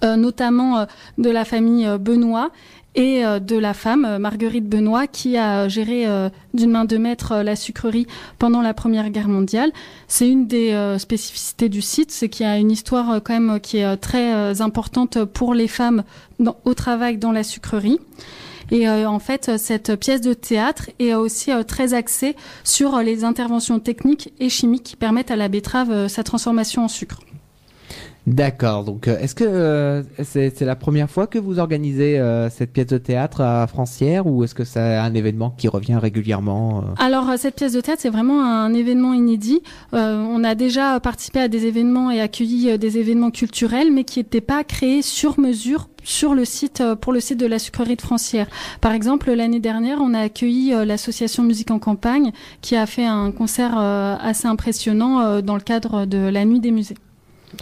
notamment de la famille Benoît, et de la femme, Marguerite Benoît, qui a géré d'une main de maître la sucrerie pendant la Première Guerre mondiale. C'est une des spécificités du site, c'est qu'il y a une histoire quand même qui est très importante pour les femmes au travail dans la sucrerie. Et en fait, cette pièce de théâtre est aussi très axée sur les interventions techniques et chimiques qui permettent à la betterave sa transformation en sucre. D'accord. Donc, est-ce que c'est la première fois que vous organisez cette pièce de théâtre à Francières ou est-ce que c'est un événement qui revient régulièrement Alors, cette pièce de théâtre, c'est vraiment un événement inédit. On a déjà participé à des événements et accueilli des événements culturels, mais qui n'étaient pas créés sur mesure sur le site, pour le site de la sucrerie de Francières. Par exemple, l'année dernière, on a accueilli l'association Musique en Campagne qui a fait un concert assez impressionnant dans le cadre de la Nuit des musées.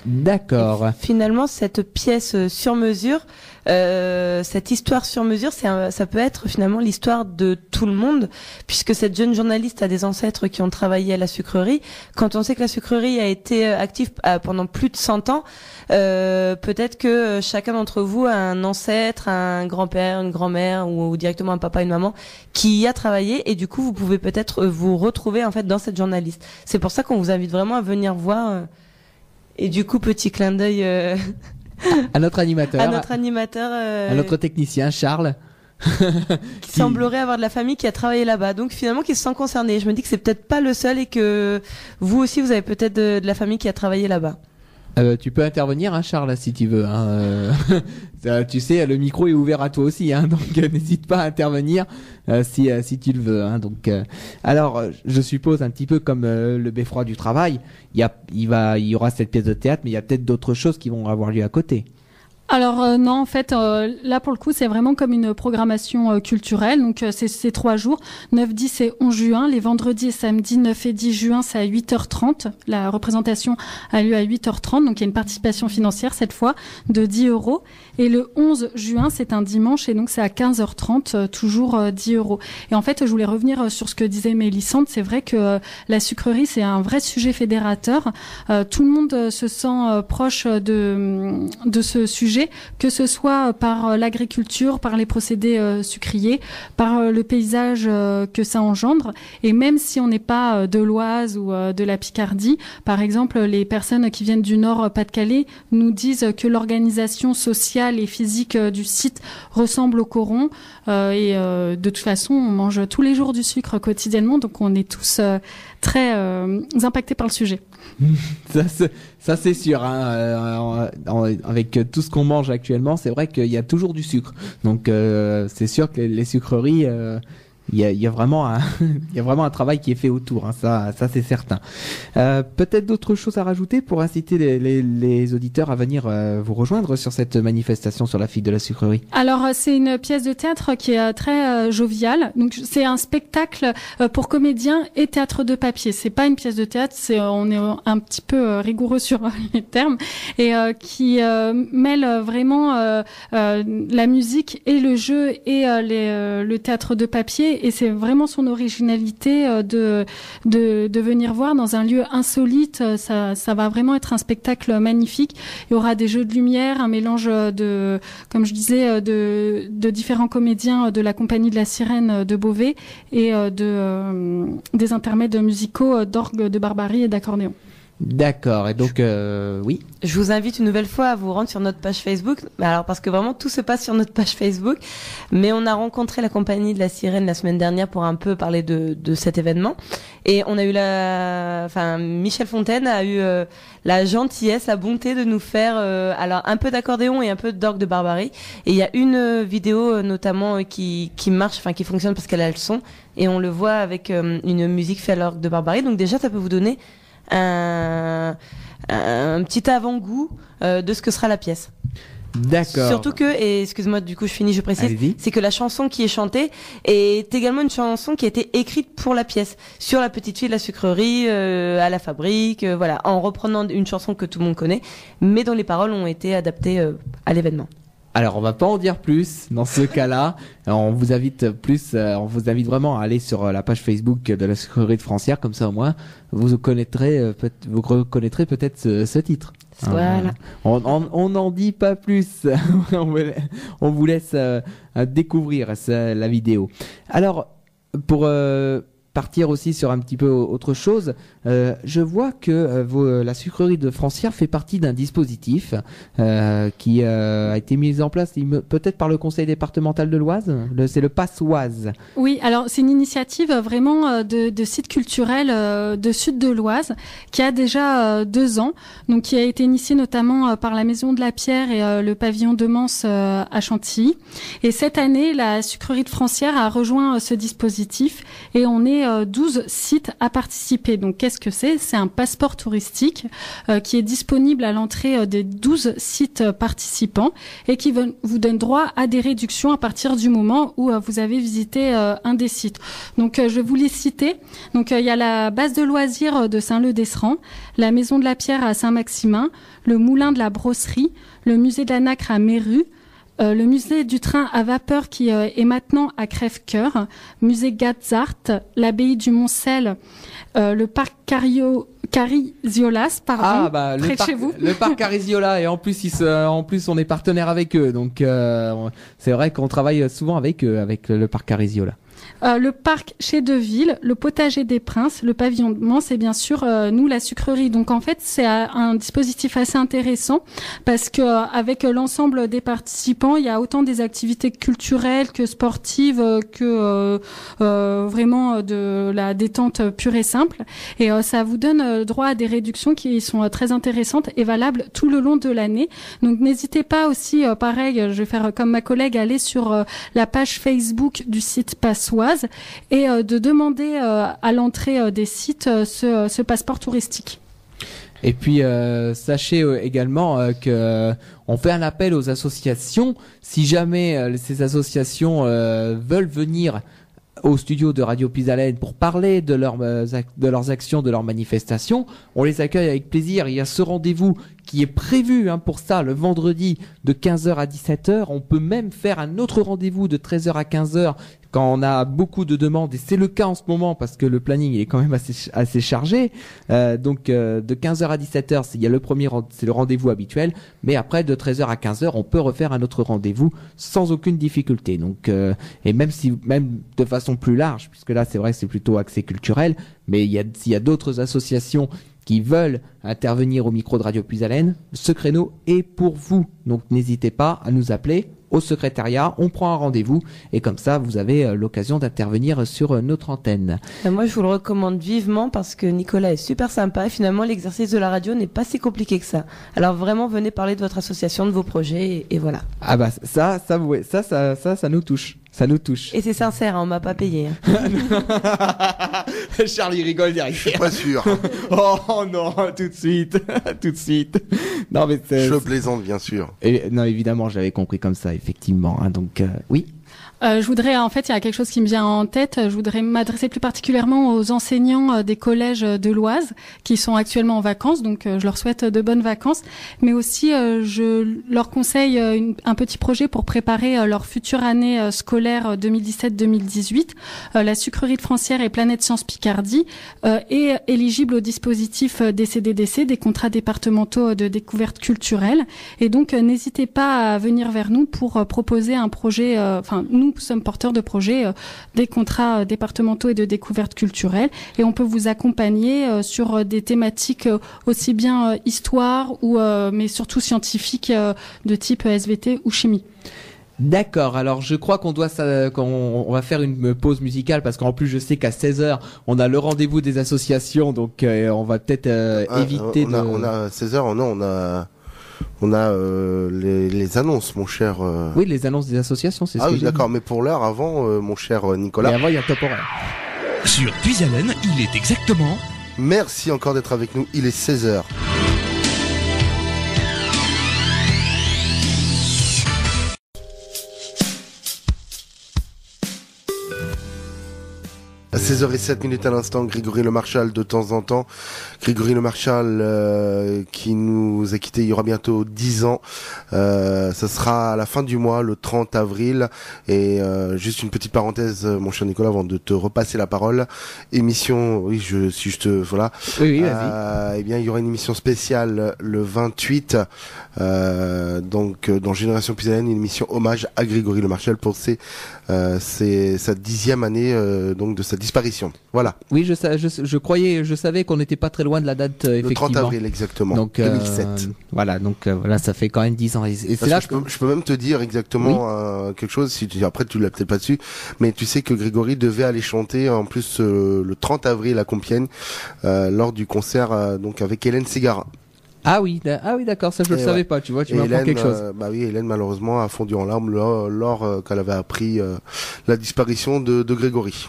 D'accord. Et finalement, cette pièce sur mesure, cette histoire sur mesure, ça peut être finalement l'histoire de tout le monde, puisque cette jeune journaliste a des ancêtres qui ont travaillé à la sucrerie. Quand on sait que la sucrerie a été active pendant plus de 100 ans, peut-être que chacun d'entre vous a un ancêtre, un grand-père, une grand-mère ou directement un papa, une maman qui y a travaillé, et du coup, vous pouvez peut-être vous retrouver en fait dans cette journaliste. C'est pour ça qu'on vous invite vraiment à venir voir. Et du coup, petit clin d'œil à notre animateur, à notre technicien Charles, qui semblerait avoir de la famille qui a travaillé là-bas, donc finalement qui se sent concerné. Je me dis que c'est peut-être pas le seul et que vous aussi vous avez peut-être de la famille qui a travaillé là-bas. Tu peux intervenir, hein, Charles, si tu veux. Hein, tu sais, le micro est ouvert à toi aussi, hein, donc n'hésite pas à intervenir si tu le veux. Hein, donc, alors, je suppose un petit peu comme le beffroi du travail, il y aura cette pièce de théâtre, mais il y a peut-être d'autres choses qui vont avoir lieu à côté. Alors non, en fait, là pour le coup, c'est vraiment comme une programmation culturelle. Donc c'est 3 jours, 9, 10 et 11 juin. Les vendredis et samedis 9 et 10 juin, c'est à 8h30. La représentation a lieu à 8h30. Donc il y a une participation financière cette fois de 10 €. Et le 11 juin, c'est un dimanche et donc c'est à 15h30, toujours 10 €. Et en fait, je voulais revenir sur ce que disait Mélissande. C'est vrai que la sucrerie, c'est un vrai sujet fédérateur. Tout le monde se sent proche de ce sujet, que ce soit par l'agriculture, par les procédés sucriers, par le paysage que ça engendre. Et même si on n'est pas de l'Oise ou de la Picardie, par exemple, les personnes qui viennent du Nord Pas-de-Calais nous disent que l'organisation sociale et physique du site ressemble au coron. De toute façon, on mange tous les jours du sucre quotidiennement, donc on est tous très impactés par le sujet. Ça c'est sûr, hein, avec tout ce qu'on mange actuellement, c'est vrai qu'il y a toujours du sucre. Donc c'est sûr que les sucreries, il y a vraiment un travail qui est fait autour, hein, ça c'est certain. Peut-être d'autres choses à rajouter pour inciter les auditeurs à venir vous rejoindre sur cette manifestation sur la fille de la sucrerie. Alors c'est une pièce de théâtre qui est très joviale. Donc c'est un spectacle pour comédiens et théâtre de papier. C'est pas une pièce de théâtre, on est un petit peu rigoureux sur les termes, et qui mêle vraiment la musique et le jeu et le théâtre de papier. Et c'est vraiment son originalité de venir voir dans un lieu insolite. Ça va vraiment être un spectacle magnifique. Il y aura des jeux de lumière, un mélange comme je disais, de différents comédiens de la compagnie de la Sirène de Beauvais et des intermèdes musicaux d'orgue de barbarie et d'accordéon. D'accord, et donc oui. Je vous invite une nouvelle fois à vous rendre sur notre page Facebook. Alors parce que vraiment tout se passe sur notre page Facebook, mais on a rencontré la compagnie de la Sirène la semaine dernière pour un peu parler de cet événement, et on a eu Michel Fontaine a eu la gentillesse, la bonté de nous faire alors un peu d'accordéon et un peu d'orgue de barbarie. Et il y a une vidéo notamment qui marche, qui fonctionne parce qu'elle a le son, et on le voit avec une musique faite à l'orgue de barbarie. Donc déjà ça peut vous donner un petit avant-goût de ce que sera la pièce. D'accord. Surtout que, et excuse-moi, du coup je finis, je précise, allez-y, c'est que la chanson qui est chantée est également une chanson qui a été écrite pour la pièce, sur la petite fille de la sucrerie, à la fabrique, voilà, en reprenant une chanson que tout le monde connaît, mais dont les paroles ont été adaptées à l'événement. Alors, on va pas en dire plus dans ce cas-là. On vous invite vraiment à aller sur la page Facebook de la sucrerie de Francières, comme ça au moins vous reconnaîtrez peut-être ce titre. Voilà. On n'en dit pas plus. On vous laisse découvrir la vidéo. Alors, pour partir aussi sur un petit peu autre chose. Je vois que la sucrerie de Francières fait partie d'un dispositif qui a été mis en place peut-être par le conseil départemental de l'Oise. C'est le Pass Oise. Oui, alors c'est une initiative vraiment de site culturel de sud de l'Oise qui a déjà 2 ans, donc qui a été initiée notamment par la Maison de la Pierre et le pavillon de Mans à Chantilly. Et cette année, la sucrerie de Francières a rejoint ce dispositif et on est 12 sites à participer. Donc qu'est-ce que c'est ? C'est un passeport touristique qui est disponible à l'entrée des 12 sites participants et qui vous donne droit à des réductions à partir du moment où vous avez visité un des sites. Donc je vais vous les citer. Donc il y a la base de loisirs de Saint-Leu-d'Esserand, la Maison de la Pierre à Saint-Maximin, le Moulin de la Brosserie, le musée de la Nacre à Méru, le musée du train à vapeur qui est maintenant à Crèvecoeur, musée Gazart, l'abbaye du Montcel, le parc Cariziolas, près de chez vous. Le parc Cariziola, et en plus on est partenaire avec eux, donc c'est vrai qu'on travaille souvent avec eux, avec le parc Cariziola. Le parc Chez Deville, le potager des Princes, le pavillon de Mans et bien sûr nous la sucrerie. Donc en fait c'est un dispositif assez intéressant parce que avec l'ensemble des participants il y a autant des activités culturelles que sportives que vraiment de la détente pure et simple, et ça vous donne droit à des réductions qui sont très intéressantes et valables tout le long de l'année. Donc n'hésitez pas aussi, pareil, je vais faire comme ma collègue, aller sur la page Facebook du site Passoise et de demander à l'entrée des sites ce passeport touristique. Et puis sachez également que on fait un appel aux associations. Si jamais ces associations veulent venir au studio de Radio Pisalène pour parler de leurs actions, de leurs manifestations, on les accueille avec plaisir. Il y a ce rendez-vous qui est prévu pour ça le vendredi de 15h à 17h. On peut même faire un autre rendez-vous de 13h à 15h quand on a beaucoup de demandes, et c'est le cas en ce moment parce que le planning est quand même assez chargé. Donc de 15h à 17h, c'est le rendez-vous habituel, mais après de 13h à 15h, on peut refaire un autre rendez-vous sans aucune difficulté. Donc et même de façon plus large, puisque là c'est vrai que c'est plutôt axé culturel, mais s'il y a d'autres associations qui veulent intervenir au micro de Radio Puisalène, ce créneau est pour vous. Donc n'hésitez pas à nous appeler au secrétariat, on prend un rendez-vous et comme ça vous avez l'occasion d'intervenir sur notre antenne. Moi je vous le recommande vivement parce que Nicolas est super sympa et finalement l'exercice de la radio n'est pas si compliqué que ça. Alors vraiment venez parler de votre association, de vos projets et voilà. Ah bah ça nous touche. Ça nous touche. Et c'est sincère, on m'a pas payé. Charlie rigole derrière. Je suis pas sûr. Oh non, tout de suite. Non mais je plaisante bien sûr. Non évidemment, j'avais compris comme ça effectivement. Donc oui. Je voudrais, en fait, il y a quelque chose qui me vient en tête. Je voudrais m'adresser plus particulièrement aux enseignants des collèges de l'Oise qui sont actuellement en vacances. Donc, je leur souhaite de bonnes vacances. Mais aussi, je leur conseille un petit projet pour préparer leur future année scolaire 2017-2018. La sucrerie de Francières et Planète Science Picardie est éligible au dispositif des CDDC, des contrats départementaux de découverte culturelle. Et donc, n'hésitez pas à venir vers nous pour proposer un projet. Nous sommes porteurs de projets, des contrats départementaux et de découverte culturelle, et on peut vous accompagner sur des thématiques aussi bien histoire ou mais surtout scientifiques de type SVT ou chimie. D'accord, alors je crois qu'on va faire une pause musicale parce qu'en plus je sais qu'à 16h on a le rendez-vous des associations, donc on va peut-être éviter on a 16h, non, on a les annonces, mon cher. Oui, les annonces des associations, c'est ça. Ah oui, d'accord, mais pour l'heure, avant, mon cher Nicolas. Et avant, il y a top horaire. Sur Puisalène, il est exactement. Merci encore d'être avec nous. Il est 16h. À 16h07 à l'instant, Grégory Le Marchal de temps en temps. Grégory Le Marchal qui nous a quittés il y aura bientôt 10 ans. Ça sera à la fin du mois, le 30 avril. Et juste une petite parenthèse, mon cher Nicolas, avant de te repasser la parole. Émission, oui, voilà. Oui, vas-y. Eh bien, il y aura une émission spéciale le 28, donc dans Génération Puisalène, une émission hommage à Grégory Le Marchal pour sa 10e année, donc de sa disparition. Voilà. Oui, je savais qu'on n'était pas très loin de la date, effectivement. Le 30 avril, exactement. Donc, 2007. Voilà, donc là, ça fait quand même 10 ans. Et c'est là que je peux même te dire exactement quelque chose, après tu l'as peut-être pas dessus, mais tu sais que Grégory devait aller chanter en plus le 30 avril à Compiègne lors du concert donc avec Hélène Ségara. Ah oui, d'accord, ça je le savais pas, tu m'apprends quelque chose. Bah oui, Hélène malheureusement a fondu en larmes lors qu'elle avait appris la disparition de Grégory.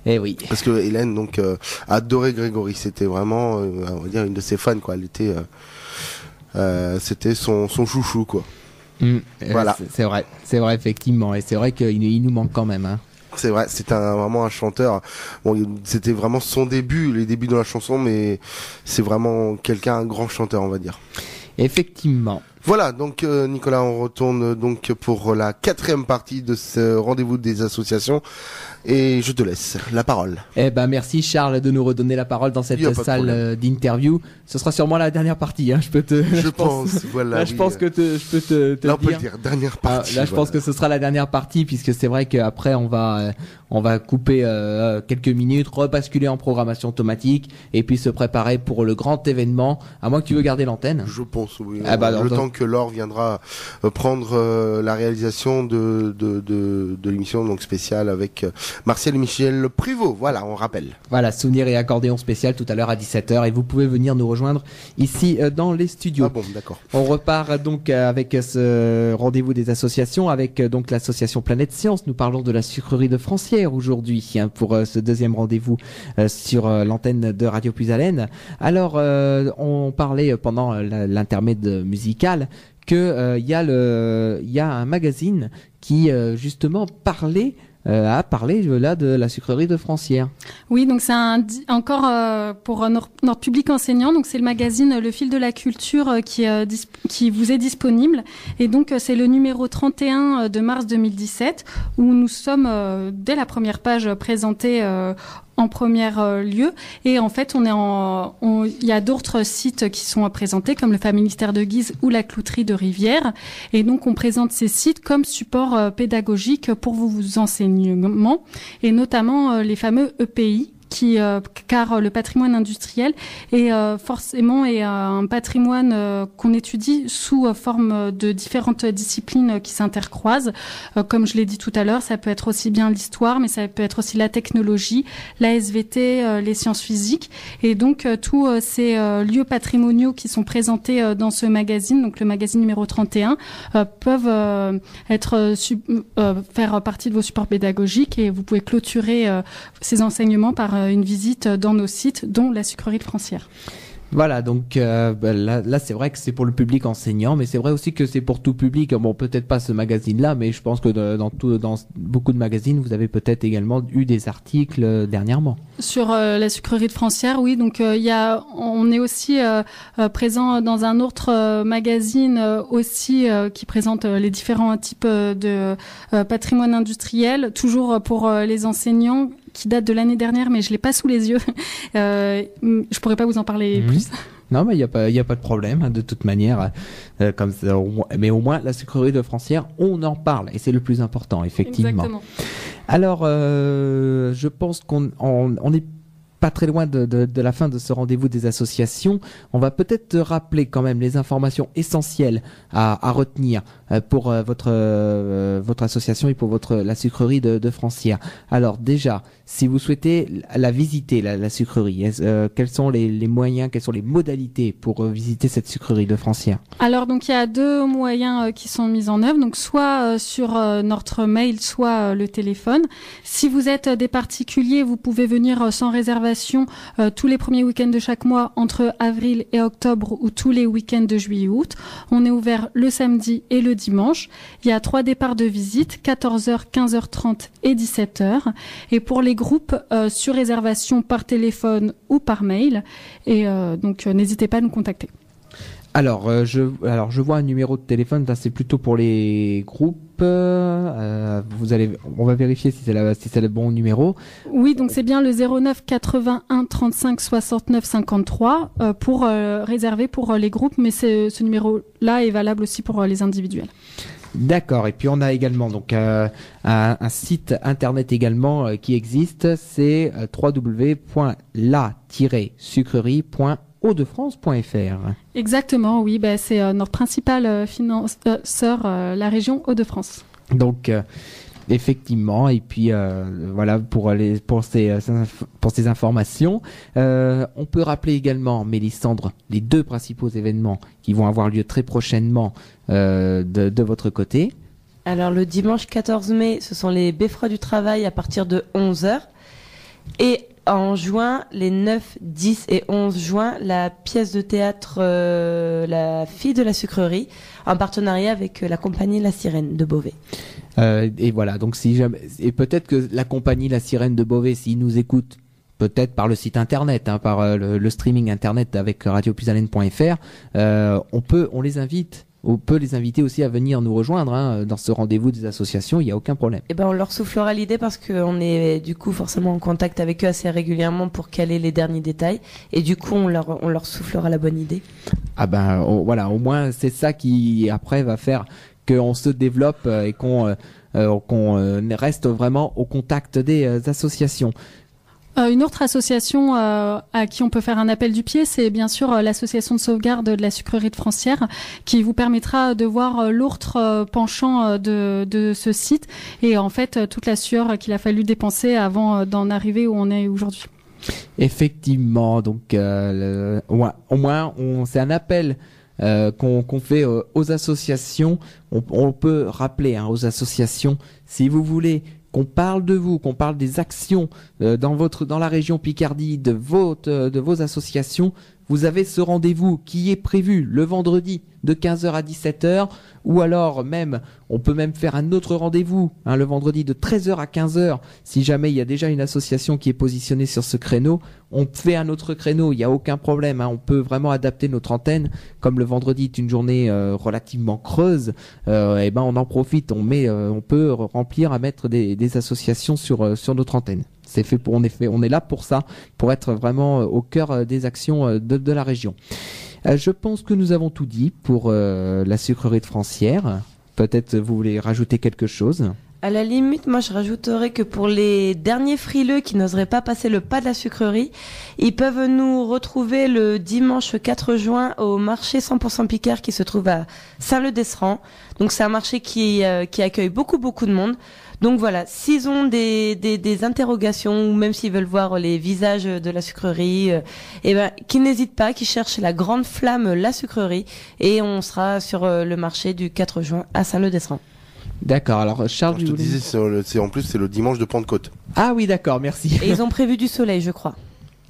Eh oui. Parce que Hélène donc adorait Grégory, c'était vraiment on va dire une de ses fans quoi, elle était c'était son chouchou quoi. Voilà. C'est vrai effectivement, et c'est vrai qu'il nous manque quand même hein. C'est vrai, c'est vraiment un chanteur. Bon, c'était vraiment son début, les débuts dans la chanson, mais c'est vraiment un grand chanteur, on va dire. Effectivement. Voilà, donc Nicolas, on retourne donc pour la 4e partie de ce rendez-vous des associations. Et je te laisse la parole. Eh ben merci Charles de nous redonner la parole dans cette salle d'interview. Ce sera sûrement la dernière partie. Hein. Je pense. Voilà. Là, je pense que je peux te là, on dire. peut le dire. Dernière partie. Là, je pense que ce sera la dernière partie puisque c'est vrai qu'après on va couper quelques minutes, rebasculer en programmation automatique et puis se préparer pour le grand événement. À moins que tu veux garder l'antenne. Je pense. Oui. Le temps que Laure viendra prendre la réalisation de l'émission donc spéciale avec Martial et Michel Privot, voilà, on rappelle. Voilà, souvenir et accordéon spécial tout à l'heure à 17h et vous pouvez venir nous rejoindre ici dans les studios. Ah bon, d'accord. On repart donc avec ce rendez-vous des associations avec donc l'association Planète Science. Nous parlons de la sucrerie de Francières aujourd'hui pour ce deuxième rendez-vous sur l'antenne de Radio Puisalène. Alors, on parlait pendant l'intermède musical que il y a un magazine qui justement a parlé là de la sucrerie de Francières. Oui, donc c'est encore pour notre public enseignant. Donc c'est le magazine Le Fil de la Culture qui vous est disponible. Et donc c'est le numéro 31 de mars 2017 où nous sommes dès la première page présentés en premier lieu. Et en fait, il y a d'autres sites qui sont présentés, comme le Famille-Mystère de Guise ou la Clouterie de Rivière. Et donc, on présente ces sites comme support pédagogique pour vos enseignements, et notamment les fameux EPI, car le patrimoine industriel est forcément un patrimoine qu'on étudie sous forme de différentes disciplines qui s'intercroisent. Comme je l'ai dit tout à l'heure, ça peut être aussi bien l'histoire, mais ça peut être aussi la technologie, la SVT, les sciences physiques. Et donc tous ces lieux patrimoniaux qui sont présentés dans ce magazine, donc le magazine numéro 31, peuvent faire partie de vos supports pédagogiques, et vous pouvez clôturer ces enseignements par une visite dans nos sites, dont la sucrerie de Francières. Voilà, donc là c'est vrai que c'est pour le public enseignant, mais c'est vrai aussi que c'est pour tout public. Bon, peut-être pas ce magazine-là, mais je pense que dans beaucoup de magazines, vous avez peut-être également eu des articles dernièrement. Sur la sucrerie de Francières, oui. Donc on est aussi présent dans un autre magazine aussi qui présente les différents types de patrimoine industriel, toujours pour les enseignants, qui date de l'année dernière, mais je l'ai pas sous les yeux. Je pourrais pas vous en parler plus. Non, mais il y a pas de problème de toute manière. Comme ça, mais au moins la sucrerie de Francières, on en parle et c'est le plus important, effectivement. Exactement. Alors, je pense qu'on est pas très loin de la fin de ce rendez-vous des associations. On va peut-être rappeler quand même les informations essentielles à retenir pour votre association et pour la sucrerie de Francières. Alors déjà, si vous souhaitez la visiter, la sucrerie, quels sont les moyens, quelles sont les modalités pour visiter cette sucrerie de Francières? Alors donc il y a deux moyens qui sont mis en œuvre, donc soit sur notre mail, soit le téléphone. Si vous êtes des particuliers, vous pouvez venir sans réservation tous les premiers week-ends de chaque mois entre avril et octobre, ou tous les week-ends de juillet et août. On est ouvert le samedi et le dimanche. Il y a 3 départs de visite, 14h, 15h30 et 17h. Et pour les groupes, sur réservation par téléphone ou par mail. Et donc n'hésitez pas à nous contacter. Alors je vois un numéro de téléphone, là c'est plutôt pour les groupes. On va vérifier si c'est le bon numéro. Oui, donc c'est bien le 09 81 35 69 53 pour réserver pour les groupes, mais ce numéro-là est valable aussi pour les individuels. D'accord. Et puis on a également donc un site internet également qui existe, c'est www.la-sucrerie.haut-de-france.fr. Exactement, oui, c'est notre principal financeur, la région Hauts-de-France. Donc effectivement, et puis voilà pour ces informations. On peut rappeler également, Mélissandre, les 2 principaux événements qui vont avoir lieu très prochainement de votre côté. Alors le dimanche 14 mai, ce sont les Beffrois du Travail à partir de 11h. Et en juin, les 9, 10 et 11 juin, la pièce de théâtre La Fille de la Sucrerie, en partenariat avec la compagnie La Sirène de Beauvais. Et voilà, donc si jamais, et peut-être que la compagnie La Sirène de Beauvais, s'ils nous écoutent, peut-être par le site internet, par le streaming internet avec radiopuisalène.fr, on les invite. On peut les inviter aussi à venir nous rejoindre dans ce rendez-vous des associations, il n'y a aucun problème. Eh ben, on leur soufflera l'idée parce qu'on est du coup forcément en contact avec eux assez régulièrement pour caler les derniers détails. Et du coup, on leur soufflera la bonne idée. Ah ben voilà, au moins c'est ça qui après va faire qu'on se développe et qu'on reste vraiment au contact des associations. Une autre association à qui on peut faire un appel du pied, c'est bien sûr l'association de sauvegarde de la sucrerie de Francières, qui vous permettra de voir l'autre penchant de ce site et en fait toute la sueur qu'il a fallu dépenser avant d'en arriver où on est aujourd'hui. Effectivement, donc au moins c'est un appel qu'on fait aux associations. On peut rappeler aux associations, si vous voulez qu'on parle de vous, qu'on parle des actions dans la région Picardie de vos associations, vous avez ce rendez-vous qui est prévu le vendredi de 15h à 17h, ou alors même, on peut même faire un autre rendez-vous le vendredi de 13h à 15h, si jamais il y a déjà une association qui est positionnée sur ce créneau, on fait un autre créneau, il n'y a aucun problème, on peut vraiment adapter notre antenne, comme le vendredi est une journée relativement creuse, et ben on en profite, on peut remplir à mettre des associations sur notre antenne. C'est fait on est là pour ça, pour être vraiment au cœur des actions de la région. Je pense que nous avons tout dit pour la sucrerie de Francières. Peut-être vous voulez rajouter quelque chose ? À la limite, moi je rajouterais que pour les derniers frileux qui n'oseraient pas passer le pas de la sucrerie, ils peuvent nous retrouver le dimanche 4 juin au marché 100% Picard qui se trouve à Saint-Leu-d'Esserand. Donc c'est un marché qui accueille beaucoup de monde. Donc voilà, s'ils ont des interrogations ou même s'ils veulent voir les visages de la sucrerie, qu'ils n'hésitent pas, qu'ils cherchent la grande flamme la sucrerie et on sera sur le marché du 4 juin à Saint-Leu-d'Esserand. D'accord, alors Charles... Je te disais, en plus c'est le dimanche de Pentecôte. Ah oui, d'accord, merci. Et ils ont prévu du soleil, je crois.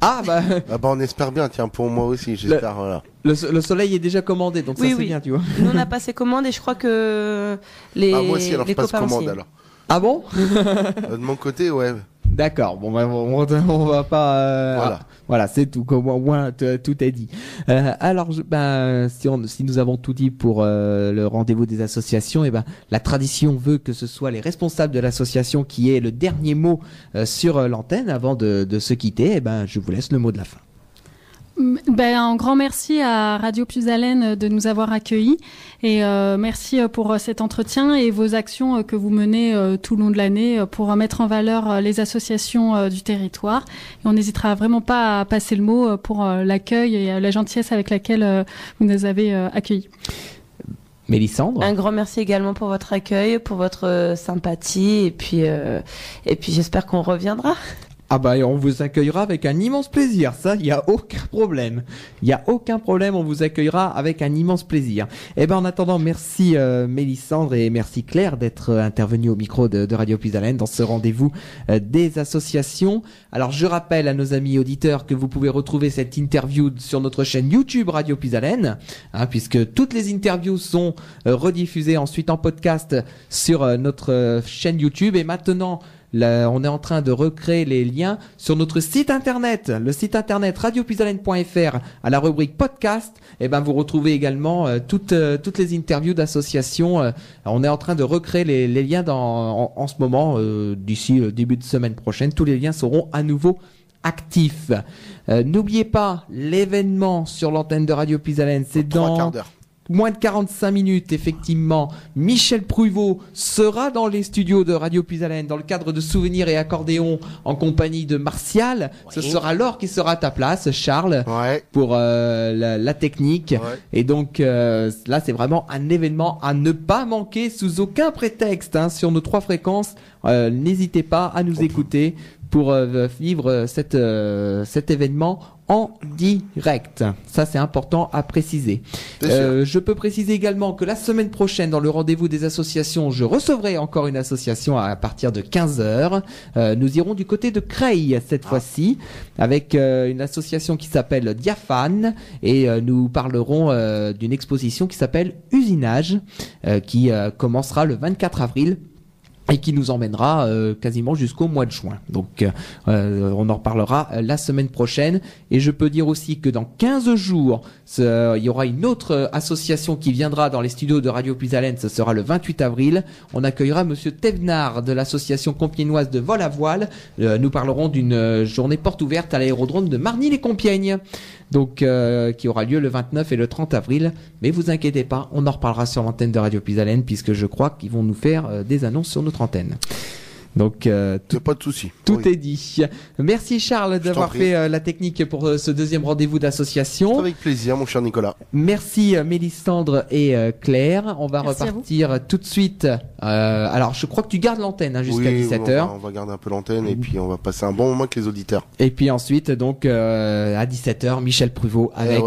Ah bah... on espère bien, tiens, pour moi aussi, j'espère, voilà. Le soleil est déjà commandé, donc oui, ça c'est bien, tu vois. Nous on a passé commande et je crois que moi aussi, alors je passe commande aussi. alors. Ah bon? De mon côté, ouais. D'accord, bon, on va pas... Voilà, c'est tout, au moins tout est dit. Alors, si nous avons tout dit pour le rendez-vous des associations, la tradition veut que ce soit les responsables de l'association qui aient le dernier mot sur l'antenne avant de se quitter. Je vous laisse le mot de la fin. Un grand merci à Radio Puisalène de nous avoir accueillis et merci pour cet entretien et vos actions que vous menez tout le long de l'année pour mettre en valeur les associations du territoire. Et on n'hésitera vraiment pas à passer le mot pour l'accueil et la gentillesse avec laquelle vous nous avez accueillis. Mélissandre. Un grand merci également pour votre accueil, pour votre sympathie et puis j'espère qu'on reviendra. Ah on vous accueillera avec un immense plaisir, ça, il n'y a aucun problème. Il n'y a aucun problème, on vous accueillera avec un immense plaisir. En attendant, merci Mélissandre et merci Claire d'être intervenue au micro de Radio Puisalène dans ce rendez-vous des associations. Alors je rappelle à nos amis auditeurs que vous pouvez retrouver cette interview sur notre chaîne YouTube Radio Puisalène, puisque toutes les interviews sont rediffusées ensuite en podcast sur notre chaîne YouTube. Et maintenant, on est en train de recréer les liens sur notre site internet, le site internet radiopuisalène.fr à la rubrique podcast. Vous retrouvez également toutes les interviews d'associations. On est en train de recréer les liens en ce moment. D'ici le début de semaine prochaine, tous les liens seront à nouveau actifs. N'oubliez pas l'événement sur l'antenne de Radio Puisalène, c'est dans 3 quarts d'heure. moins de 45 minutes, effectivement, Michel Pruvot sera dans les studios de Radio Puisalène dans le cadre de Souvenirs et Accordéon en compagnie de Martial. Oui. Ce sera Laure qui sera à ta place, Charles, pour la technique. Ouais. Et donc là, c'est vraiment un événement à ne pas manquer sous aucun prétexte sur nos 3 fréquences. N'hésitez pas à nous écouter pour vivre cet événement en direct. Ça, c'est important à préciser. Je peux préciser également que la semaine prochaine, dans le rendez-vous des associations, je recevrai encore une association à partir de 15h. Nous irons du côté de Creil cette fois-ci, avec une association qui s'appelle Diaphane, et nous parlerons d'une exposition qui s'appelle Usinage, qui commencera le 24 avril. Et qui nous emmènera quasiment jusqu'au mois de juin. Donc on en reparlera la semaine prochaine. Et je peux dire aussi que dans 15 jours, il y aura une autre association qui viendra dans les studios de Radio Puisalène. Ce sera le 28 avril. On accueillera Monsieur Thévenard de l'association compiègnoise de vol à voile. Nous parlerons d'une journée porte ouverte à l'aérodrome de Marny-les-Compiègnes. Donc qui aura lieu le 29 et le 30 avril. Mais vous inquiétez pas, on en reparlera sur l'antenne de Radio Puisalène, puisque je crois qu'ils vont nous faire des annonces sur notre antenne. Donc pas de souci. Tout est dit. Merci Charles d'avoir fait la technique pour ce deuxième rendez-vous d'association. Avec plaisir, mon cher Nicolas. Merci Mélissandre et Claire. On va repartir tout de suite. Alors je crois que tu gardes l'antenne jusqu'à 17h. On va garder un peu l'antenne et puis on va passer un bon moment avec les auditeurs. Et puis ensuite donc à 17h, Michel Pruvot avec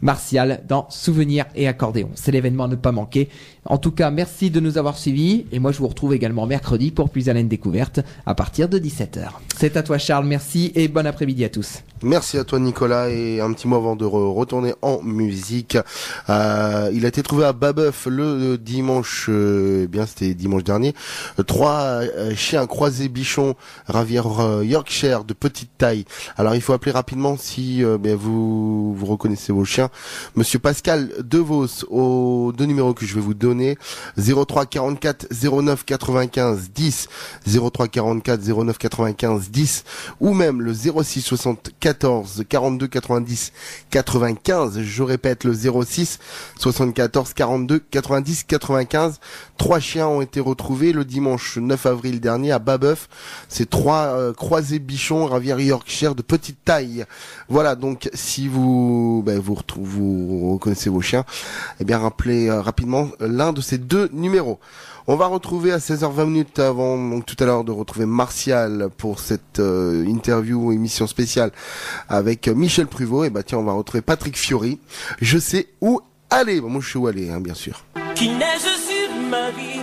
Martial dans Souvenirs et Accordéon. C'est l'événement à ne pas manquer. En tout cas, merci de nous avoir suivis. Et moi, je vous retrouve également mercredi pour Puisalène Découverte à partir de 17h. C'est à toi, Charles. Merci et bon après-midi à tous. Merci à toi, Nicolas. Et un petit mot avant de retourner en musique. Il a été trouvé à Babeuf le dimanche, c'était dimanche dernier. 3 chiens croisés bichons Ravière Yorkshire de petite taille. Alors, il faut appeler rapidement si vous reconnaissez vos chiens. Monsieur Pascal Devos aux 2 numéros que je vais vous donner. 03 44 09 95 10 03 44 09 95 10 ou même le 06 74 42 90 95. Je répète le 06 74 42 90 95. 3 chiens ont été retrouvés le dimanche 9 avril dernier à Babeuf. Ces 3 croisés bichons Ravière Yorkshire de petite taille. Voilà, donc si vous reconnaissez vos chiens, rappelez rapidement l'un de ces 2 numéros. On va retrouver à 16h20 avant, donc tout à l'heure, de retrouver Martial pour cette interview, émission spéciale avec Michel Pruvot. Et on va retrouver Patrick Fiori. Je sais où aller. Moi, je sais où aller, bien sûr. Qui neige sur ma vie.